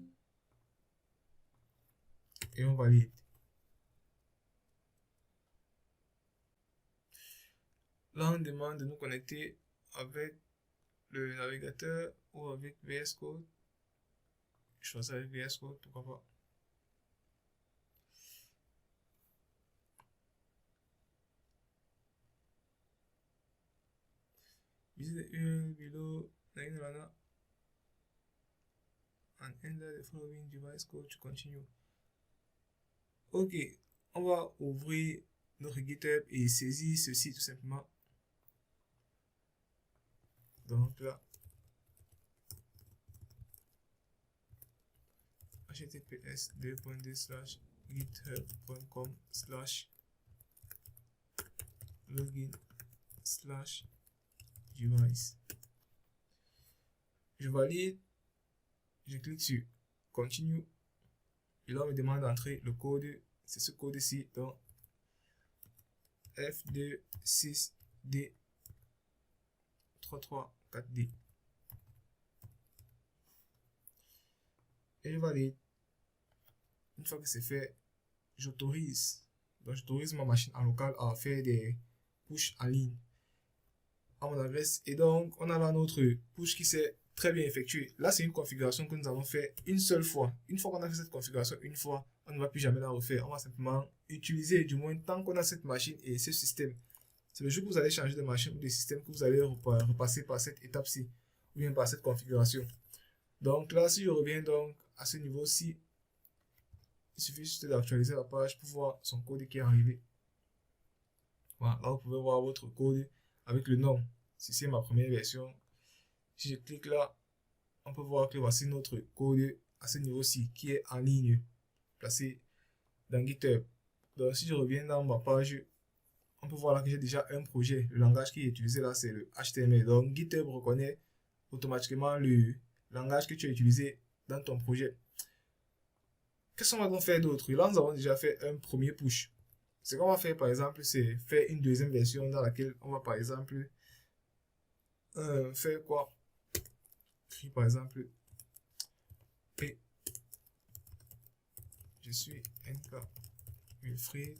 Et on valide. Là, on demande de nous connecter avec le navigateur ou avec VS Code. Je choisis avec VS Code, pourquoi pas. Visit the URL below and enter the following device code to continue. Ok, on va ouvrir notre GitHub et saisir ceci tout simplement. Donc là, https://github.com/login/device. Je valide, je clique sur continue et là on me demande d'entrer le code, c'est ce code ici, donc F26D334D. Et je valide. Une fois que c'est fait, j'autorise. Donc j'autorise ma machine en local à faire des push en ligne à mon adresse. Et donc on a là notre push qui s'est très bien effectué. Là c'est une configuration que nous avons fait une seule fois. Une fois qu'on a fait cette configuration une fois, on ne va plus jamais la refaire. On va simplement utiliser, du moins tant qu'on a cette machine et ce système. C'est le jour que vous allez changer de machine ou de système que vous allez repasser par cette étape-ci ou bien par cette configuration. Donc là, si je reviens donc à ce niveau-ci, il suffit juste d'actualiser la page pour voir son code qui est arrivé. Voilà, là vous pouvez voir votre code avec le nom. Ceci est ma première version. Si je clique là, on peut voir que voici notre code à ce niveau-ci qui est en ligne, placé dans GitHub. Donc si je reviens dans ma page, on peut voir là que j'ai déjà un projet. Le langage qui est utilisé là, c'est le HTML. Donc GitHub reconnaît automatiquement le langage que tu as utilisé dans ton projet. Qu'est-ce qu'on va donc faire d'autre? Là, nous avons déjà fait un premier push. Ce qu'on va faire, par exemple, c'est faire une deuxième version dans laquelle on va, par exemple, faire quoi? Par exemple, P. Je suis NK Wilfried,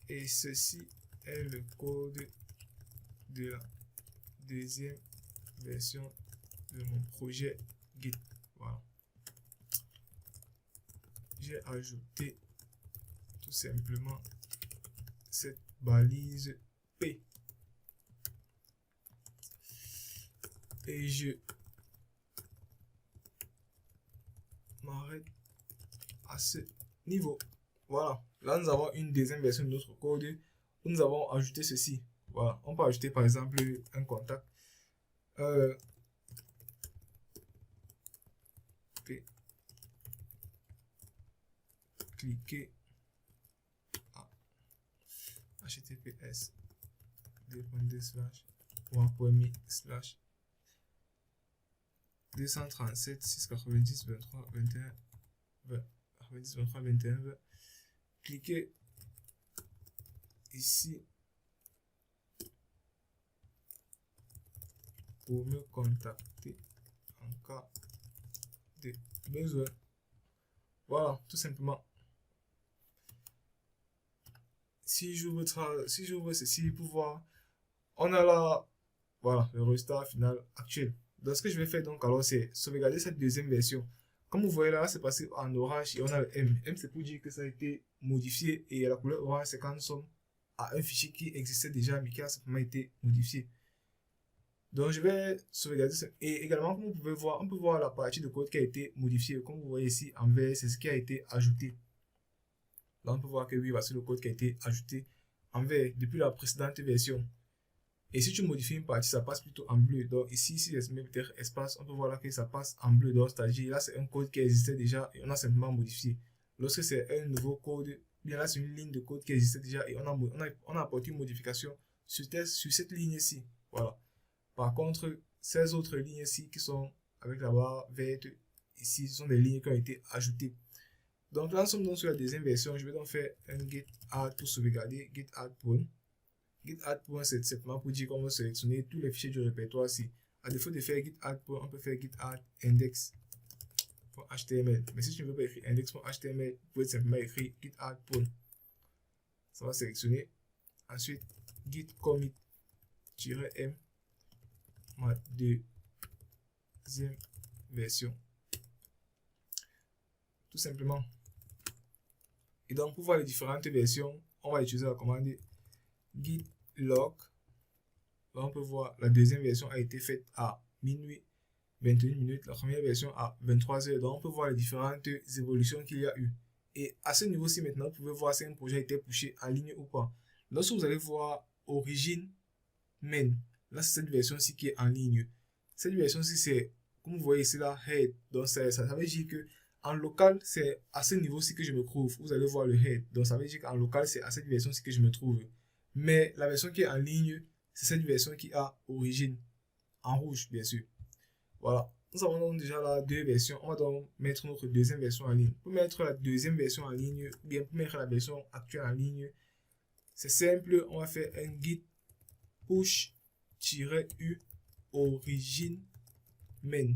et ceci est le code de la deuxième version de mon projet Git. Voilà. J'ai ajouté tout simplement cette balise P et je m'arrête à ce niveau. Voilà, là nous avons une deuxième version de notre code où nous avons ajouté ceci. Voilà, on peut ajouter par exemple un contact. Cliquez à https ://237/690/23/21/20. Cliquez ici pour me contacter en cas de besoin. Voilà, tout simplement. Si j'ouvre ceci pour voir, on a là, voilà, le résultat final actuel. Donc ce que je vais faire donc alors c'est sauvegarder cette deuxième version. Comme vous voyez là, c'est passé en orange et on a le M. M c'est pour dire que ça a été modifié et la couleur orange c'est quand nous sommes à un fichier qui existait déjà mais qui a simplement été modifié. Donc je vais sauvegarder ça. Et également, comme vous pouvez voir, on peut voir la partie de code qui a été modifiée. Comme vous voyez ici en vert, c'est ce qui a été ajouté. Là, on peut voir que oui, voici le code qui a été ajouté en vert depuis la précédente version. Et si tu modifies une partie, ça passe plutôt en bleu. Donc ici, si je mets peut-être espace, on peut voir là que ça passe en bleu. Donc c'est-à-dire là, c'est un code qui existait déjà et on a simplement modifié. Lorsque c'est un nouveau code, bien là, c'est une ligne de code qui existait déjà et on a apporté une modification sur cette ligne-ci. Voilà. Par contre, ces autres lignes-ci qui sont avec la barre verte, ici, ce sont des lignes qui ont été ajoutées. Donc là, nous sommes donc sur la deuxième version. Je vais donc faire un git add pour sauvegarder, git add point. Git add point, c'est simplement pour dire qu'on va sélectionner tous les fichiers du répertoire ici. À défaut de faire git add point, on peut faire git add index.html. Mais si tu ne veux pas écrire index.html, vous pouvez simplement écrire git add point. Ça va sélectionner. Ensuite, git commit-m, ma deuxième version. Tout simplement. Et donc, pour voir les différentes versions, on va utiliser la commande git log. Là, on peut voir la deuxième version a été faite à minuit 21 minutes, la première version à 23 heures. Donc, on peut voir les différentes évolutions qu'il y a eu. Et à ce niveau-ci, maintenant, vous pouvez voir si un projet a été pushé en ligne ou pas. Lorsque vous allez voir origine main, là, c'est cette version-ci qui est en ligne. Cette version-ci, c'est, comme vous voyez ici, là, head. Donc, ça veut dire que en local, c'est à ce niveau-ci que je me trouve. Vous allez voir le head. Donc, ça veut dire qu'en local, c'est à cette version-ci que je me trouve. Mais la version qui est en ligne, c'est cette version qui a origine. En rouge, bien sûr. Voilà. Nous avons donc déjà là deux versions. On va donc mettre notre deuxième version en ligne. Pour mettre la deuxième version en ligne, ou bien pour mettre la version actuelle en ligne, c'est simple. On va faire un git push-u origine main.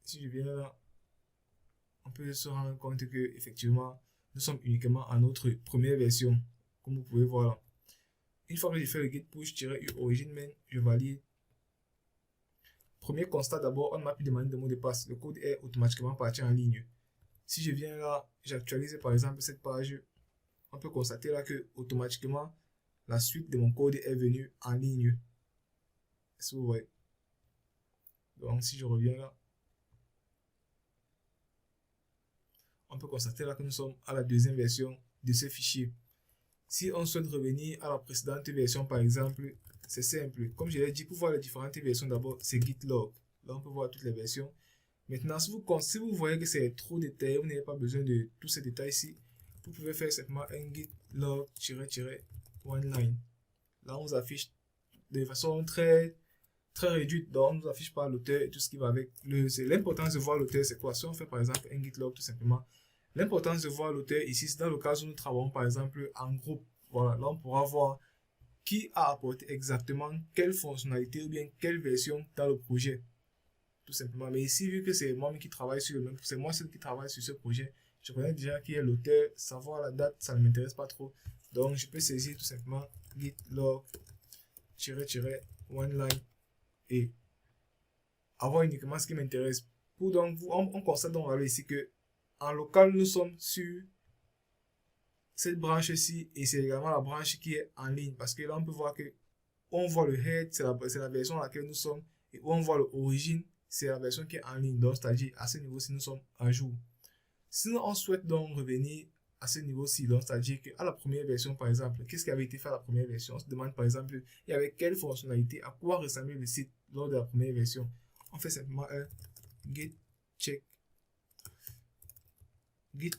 Si je viens là, on peut se rendre compte que effectivement nous sommes uniquement à notre première version, comme vous pouvez voir là. Une fois que j'ai fait le git push-u origine main, je valide. Premier constat, d'abord, on ne m'a plus demandé de mot de passe. Le code est automatiquement parti en ligne. Si je viens là, j'actualise par exemple cette page, on peut constater là que automatiquement la suite de mon code est venue en ligne. Est-ce que vous voyez? Donc si je reviens là, on peut constater là que nous sommes à la deuxième version de ce fichier. Si on souhaite revenir à la précédente version par exemple, c'est simple. Comme je l'ai dit, pour voir les différentes versions, d'abord c'est git log. Là on peut voir toutes les versions. Maintenant, si vous voyez que c'est trop détaillé, vous n'avez pas besoin de tous ces détails ici, vous pouvez faire simplement un git log -one-line. Là on vous affiche de façon très réduite, donc on ne nous affiche pas l'auteur et tout ce qui va avec. L'importance de voir l'auteur, c'est quoi? Si on fait par exemple un git log tout simplement, l'importance de voir l'auteur ici, c'est dans le cas où nous travaillons par exemple en groupe. Voilà, là on pourra voir qui a apporté exactement quelle fonctionnalité ou bien quelle version dans le projet. Tout simplement. Mais ici, vu que c'est moi qui travaille sur le même, c'est moi seul qui travaille sur ce projet, je connais déjà qui est l'auteur, savoir la date, ça ne m'intéresse pas trop. Donc je peux saisir tout simplement git log -one-line et avoir uniquement ce qui m'intéresse. Pour donc, on constate donc ici que en local, nous sommes sur cette branche-ci et c'est également la branche qui est en ligne parce que là, on peut voir que on voit le head, c'est la version à laquelle nous sommes et où on voit l'origine, c'est la version qui est en ligne. Donc, c'est-à-dire à ce niveau-ci, nous sommes à jour. Sinon, on souhaite donc revenir à ce niveau-ci. Donc, c'est-à-dire qu'à la première version, par exemple, qu'est-ce qui avait été fait à la première version? On se demande, par exemple, il y avait quelle fonctionnalité, à quoi ressemblait le site lors de la première version. On fait simplement un git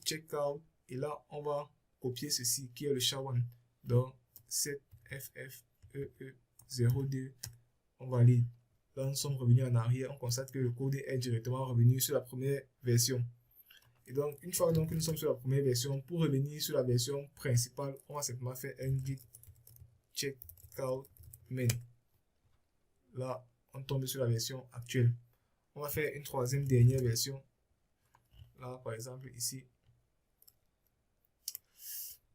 checkout et là, on va copier ceci qui est le SHA-1. Donc, 7FFEE02, on valide. Là, nous sommes revenus en arrière. On constate que le code est directement revenu sur la première version. Et donc, une fois donc que nous sommes sur la première version, pour revenir sur la version principale, on va simplement faire un git checkout main. Là, on tombe sur la version actuelle. On va faire une troisième dernière version. Là, par exemple, ici.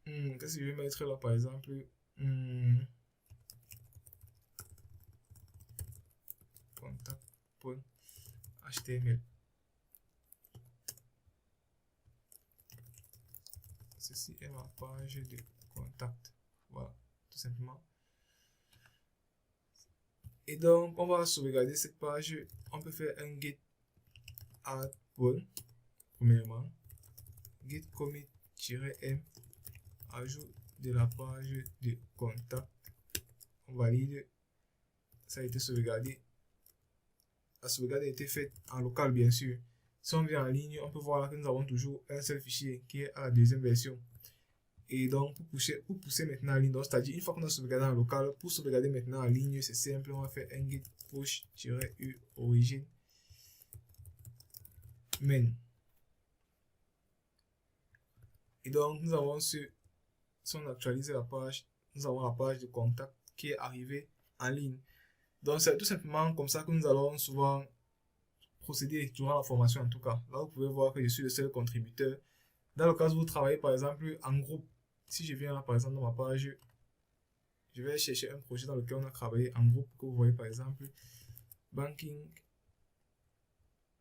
Qu'est-ce que je vais mettre là, par exemple? Contact.html. Ceci est ma page de contact. Voilà, tout simplement. Et donc, on va sauvegarder cette page. On peut faire un git add point, premièrement. Git commit-m, ajout de la page de contact. On valide. Ça a été sauvegardé. La sauvegarde a été faite en local, bien sûr. Si on vient en ligne, on peut voir que nous avons toujours un seul fichier qui est à la deuxième version. Et donc, pour pousser maintenant en ligne, c'est-à-dire une fois qu'on a sauvegardé en local, pour sauvegarder maintenant en ligne, c'est simple, on va faire un git push-u origin main. Et donc, nous avons si on actualise la page, nous avons la page de contact qui est arrivée en ligne. Donc, c'est tout simplement comme ça que nous allons souvent procéder durant la formation en tout cas. Là, vous pouvez voir que je suis le seul contributeur. Dans le cas où vous travaillez par exemple en groupe, si je viens là par exemple dans ma page, je vais chercher un projet dans lequel on a travaillé en groupe, que vous voyez par exemple banking,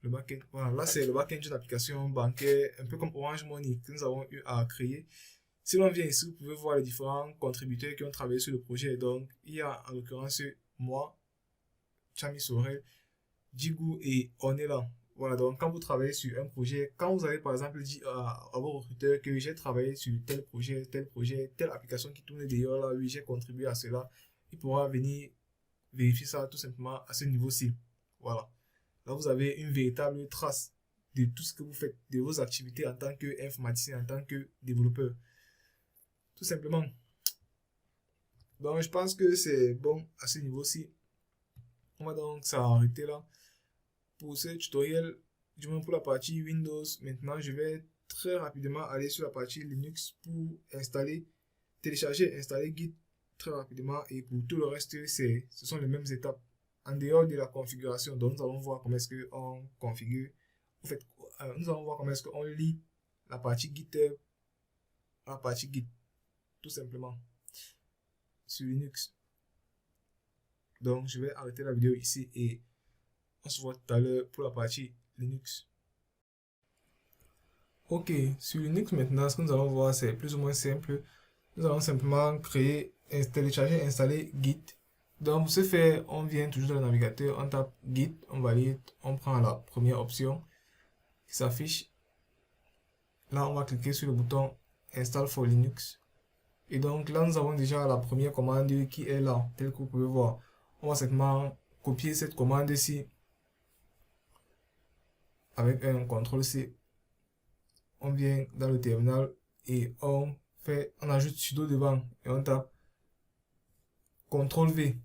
le backend. Voilà, là c'est le backend d'une application bancaire, un peu comme Orange Money que nous avons eu à créer. Si l'on vient ici, vous pouvez voir les différents contributeurs qui ont travaillé sur le projet. Donc, il y a en l'occurrence moi, Chami Sorel, Djigou et on est là. Voilà, donc quand vous travaillez sur un projet, quand vous avez par exemple dit à vos recruteurs que j'ai travaillé sur tel projet, telle application qui tourne d'ailleurs là, oui, j'ai contribué à cela, il pourra venir vérifier ça tout simplement à ce niveau-ci. Voilà. Là, vous avez une véritable trace de tout ce que vous faites, de vos activités en tant qu'informaticien, en tant que développeur. Tout simplement. Donc, je pense que c'est bon à ce niveau-ci. On va donc s'arrêter là. Pour ce tutoriel, du moins pour la partie Windows, maintenant je vais très rapidement aller sur la partie Linux pour télécharger, installer Git très rapidement, et pour tout le reste, ce sont les mêmes étapes. En dehors de la configuration, donc nous allons voir comment est-ce qu'on configure. En fait, nous allons voir comment est-ce qu'on lit la partie GitHub à la partie Git, tout simplement, sur Linux. Donc je vais arrêter la vidéo ici et on se voit tout à l'heure pour la partie Linux. Ok, sur Linux maintenant, ce que nous allons voir, c'est plus ou moins simple. Nous allons simplement télécharger, installer Git. Donc pour ce faire, on vient toujours dans le navigateur, on tape Git, on valide, on prend la première option qui s'affiche. Là, on va cliquer sur le bouton Install for Linux. Et donc là, nous avons déjà la première commande qui est là, telle que vous pouvez voir. On va simplement copier cette commande-ci avec un CTRL-C. On vient dans le terminal et on ajoute sudo devant et on tape CTRL-V.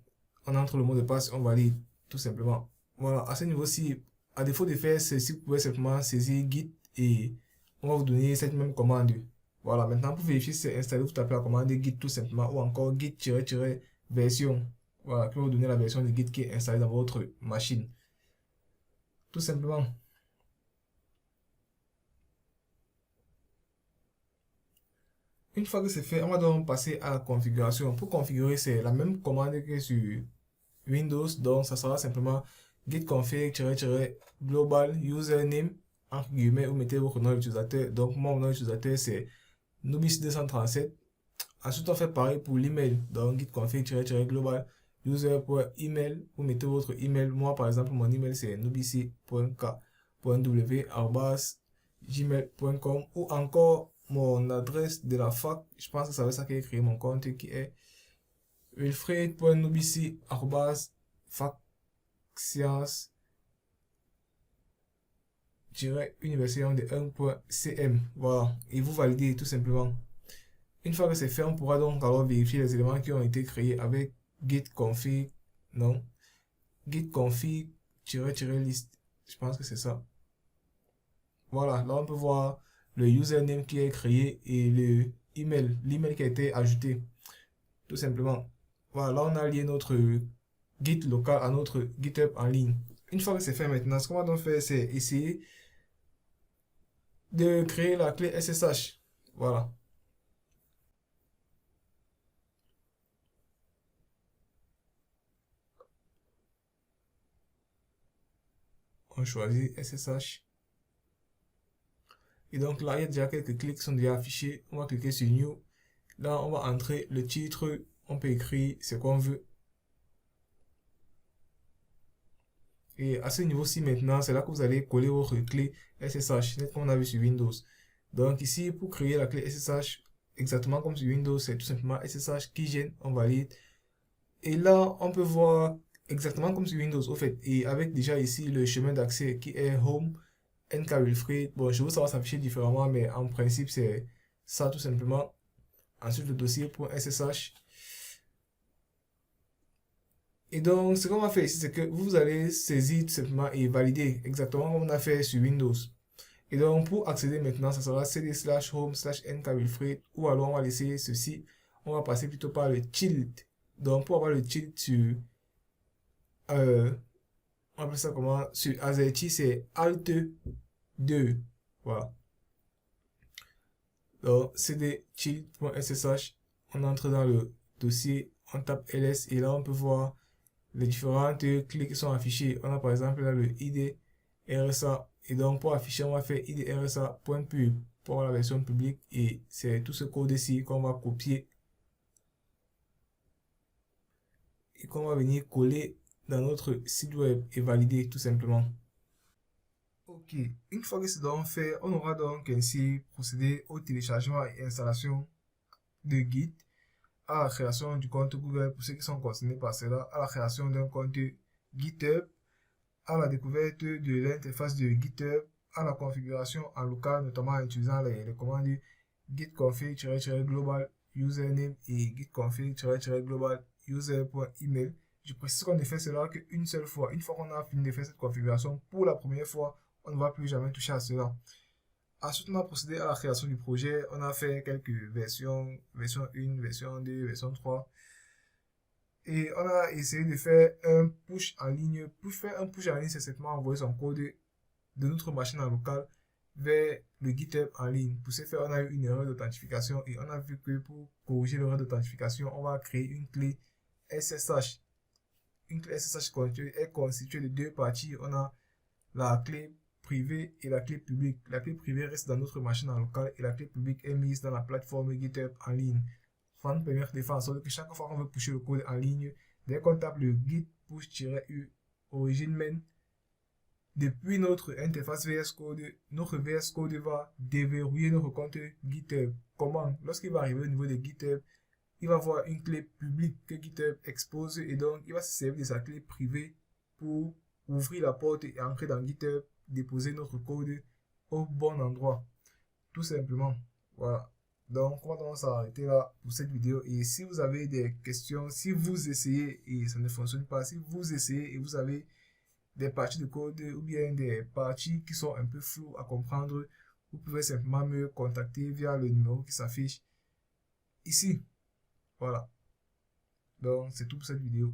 On entre le mot de passe, on valide tout simplement. Voilà, à ce niveau-ci, à défaut de faire ceci, vous pouvez simplement saisir Git et on va vous donner cette même commande. Voilà, maintenant pour vérifier si c'est installé, vous tapez la commande Git tout simplement, ou encore git-version. Voilà, qui va vous donner la version de Git qui est installée dans votre machine. Tout simplement. Une fois que c'est fait, on va donc passer à la configuration. Pour configurer, c'est la même commande que sur Windows. Donc, ça sera simplement git config-global username, entre guillemets, vous mettez votre nom d'utilisateur. Donc, mon nom d'utilisateur, c'est Nubis237. Ensuite, on fait pareil pour l'email. Donc, git config-global user.email, vous mettez votre email. Moi, par exemple, mon email, c'est nubisi.k.w@gmail.com, ou encore mon adresse de la fac. Je pense que c'est avec ça que j'ai créé mon compte, qui est wilfred.nubisi@facsciences-université de 1.cm. Voilà, et vous validez tout simplement. Une fois que c'est fait, on pourra donc alors vérifier les éléments qui ont été créés avec git config, non, git config-list. Je pense que c'est ça. Voilà, là on peut voir le username qui est créé et l'email qui a été ajouté. Tout simplement. Voilà, là on a lié notre Git local à notre GitHub en ligne. Une fois que c'est fait maintenant, ce qu'on va donc faire, c'est essayer de créer la clé SSH. Voilà. On choisit SSH. Et donc là, il y a déjà quelques clés qui sont déjà affichés. On va cliquer sur New. Là, on va entrer le titre. On peut écrire ce qu'on veut. Et à ce niveau-ci maintenant, c'est là que vous allez coller votre clé SSH, comme on a vu sur Windows. Donc ici, pour créer la clé SSH, exactement comme sur Windows, c'est tout simplement SSH qui gêne, on valide. Et là, on peut voir exactement comme sur Windows, au fait, et avec déjà ici le chemin d'accès qui est Home, NK Wilfried. Bon, je vous ça va s'afficher différemment, mais en principe, c'est ça tout simplement. Ensuite, le dossier.ssh. Et donc, ce qu'on va faire ici, c'est que vous allez saisir tout simplement et valider exactement comme on a fait sur Windows. Et donc, pour accéder maintenant, ça sera cd/home/nkWilfried, ou alors on va laisser ceci. On va passer plutôt par le tilt. Donc, pour avoir le tilt sur, euh, on appelle ça comment? Sur Azerty, c'est Alt 2. Voilà. Donc, cd-tilt.ssh, on entre dans le dossier, on tape ls et là, on peut voir les différentes clés qui sont affichées. On a par exemple là le ID RSA. Et donc, pour afficher, on va faire ID RSA.pub pour la version publique. Et c'est tout ce code ici qu'on va copier et qu'on va venir coller dans notre site web et valider tout simplement. Ok, une fois que c'est donc fait, on aura donc ainsi procédé au téléchargement et installation de Git, à la création du compte Google pour ceux qui sont concernés par cela, à la création d'un compte GitHub, à la découverte de l'interface de GitHub, à la configuration en local, notamment en utilisant les commandes git-config-global username et git-config-global user.email. Je précise qu'on ne fait cela qu'une seule fois. Une fois qu'on a fini de faire cette configuration pour la première fois, on ne va plus jamais toucher à cela. Ensuite, on a procédé à la création du projet. On a fait quelques versions, version 1, version 2, version 3. Et on a essayé de faire un push en ligne. Pour faire un push en ligne, c'est simplement envoyer son code de notre machine en local vers le GitHub en ligne. Pour ce faire, on a eu une erreur d'authentification et on a vu que pour corriger l'erreur d'authentification, on va créer une clé SSH. Une clé SSH est constituée de deux parties. On a la clé privée et la clé publique. La clé privée reste dans notre machine en local et la clé publique est mise dans la plateforme GitHub en ligne. Ça nous permet de faire en sorte que chaque fois qu'on veut pusher le code en ligne, dès qu'on tape le git push-u origin main, depuis notre interface VS Code, notre VS Code va déverrouiller notre compte GitHub. Comment? Lorsqu'il va arriver au niveau de GitHub, il va voir une clé publique que GitHub expose et donc il va se servir de sa clé privée pour ouvrir la porte et entrer dans GitHub, déposer notre code au bon endroit. Tout simplement. Voilà. Donc, on va donc s'arrêter là pour cette vidéo. Et si vous avez des questions, si vous essayez et ça ne fonctionne pas, si vous essayez et vous avez des parties de code ou bien des parties qui sont un peu floues à comprendre, vous pouvez simplement me contacter via le numéro qui s'affiche ici. Voilà. Donc, c'est tout pour cette vidéo.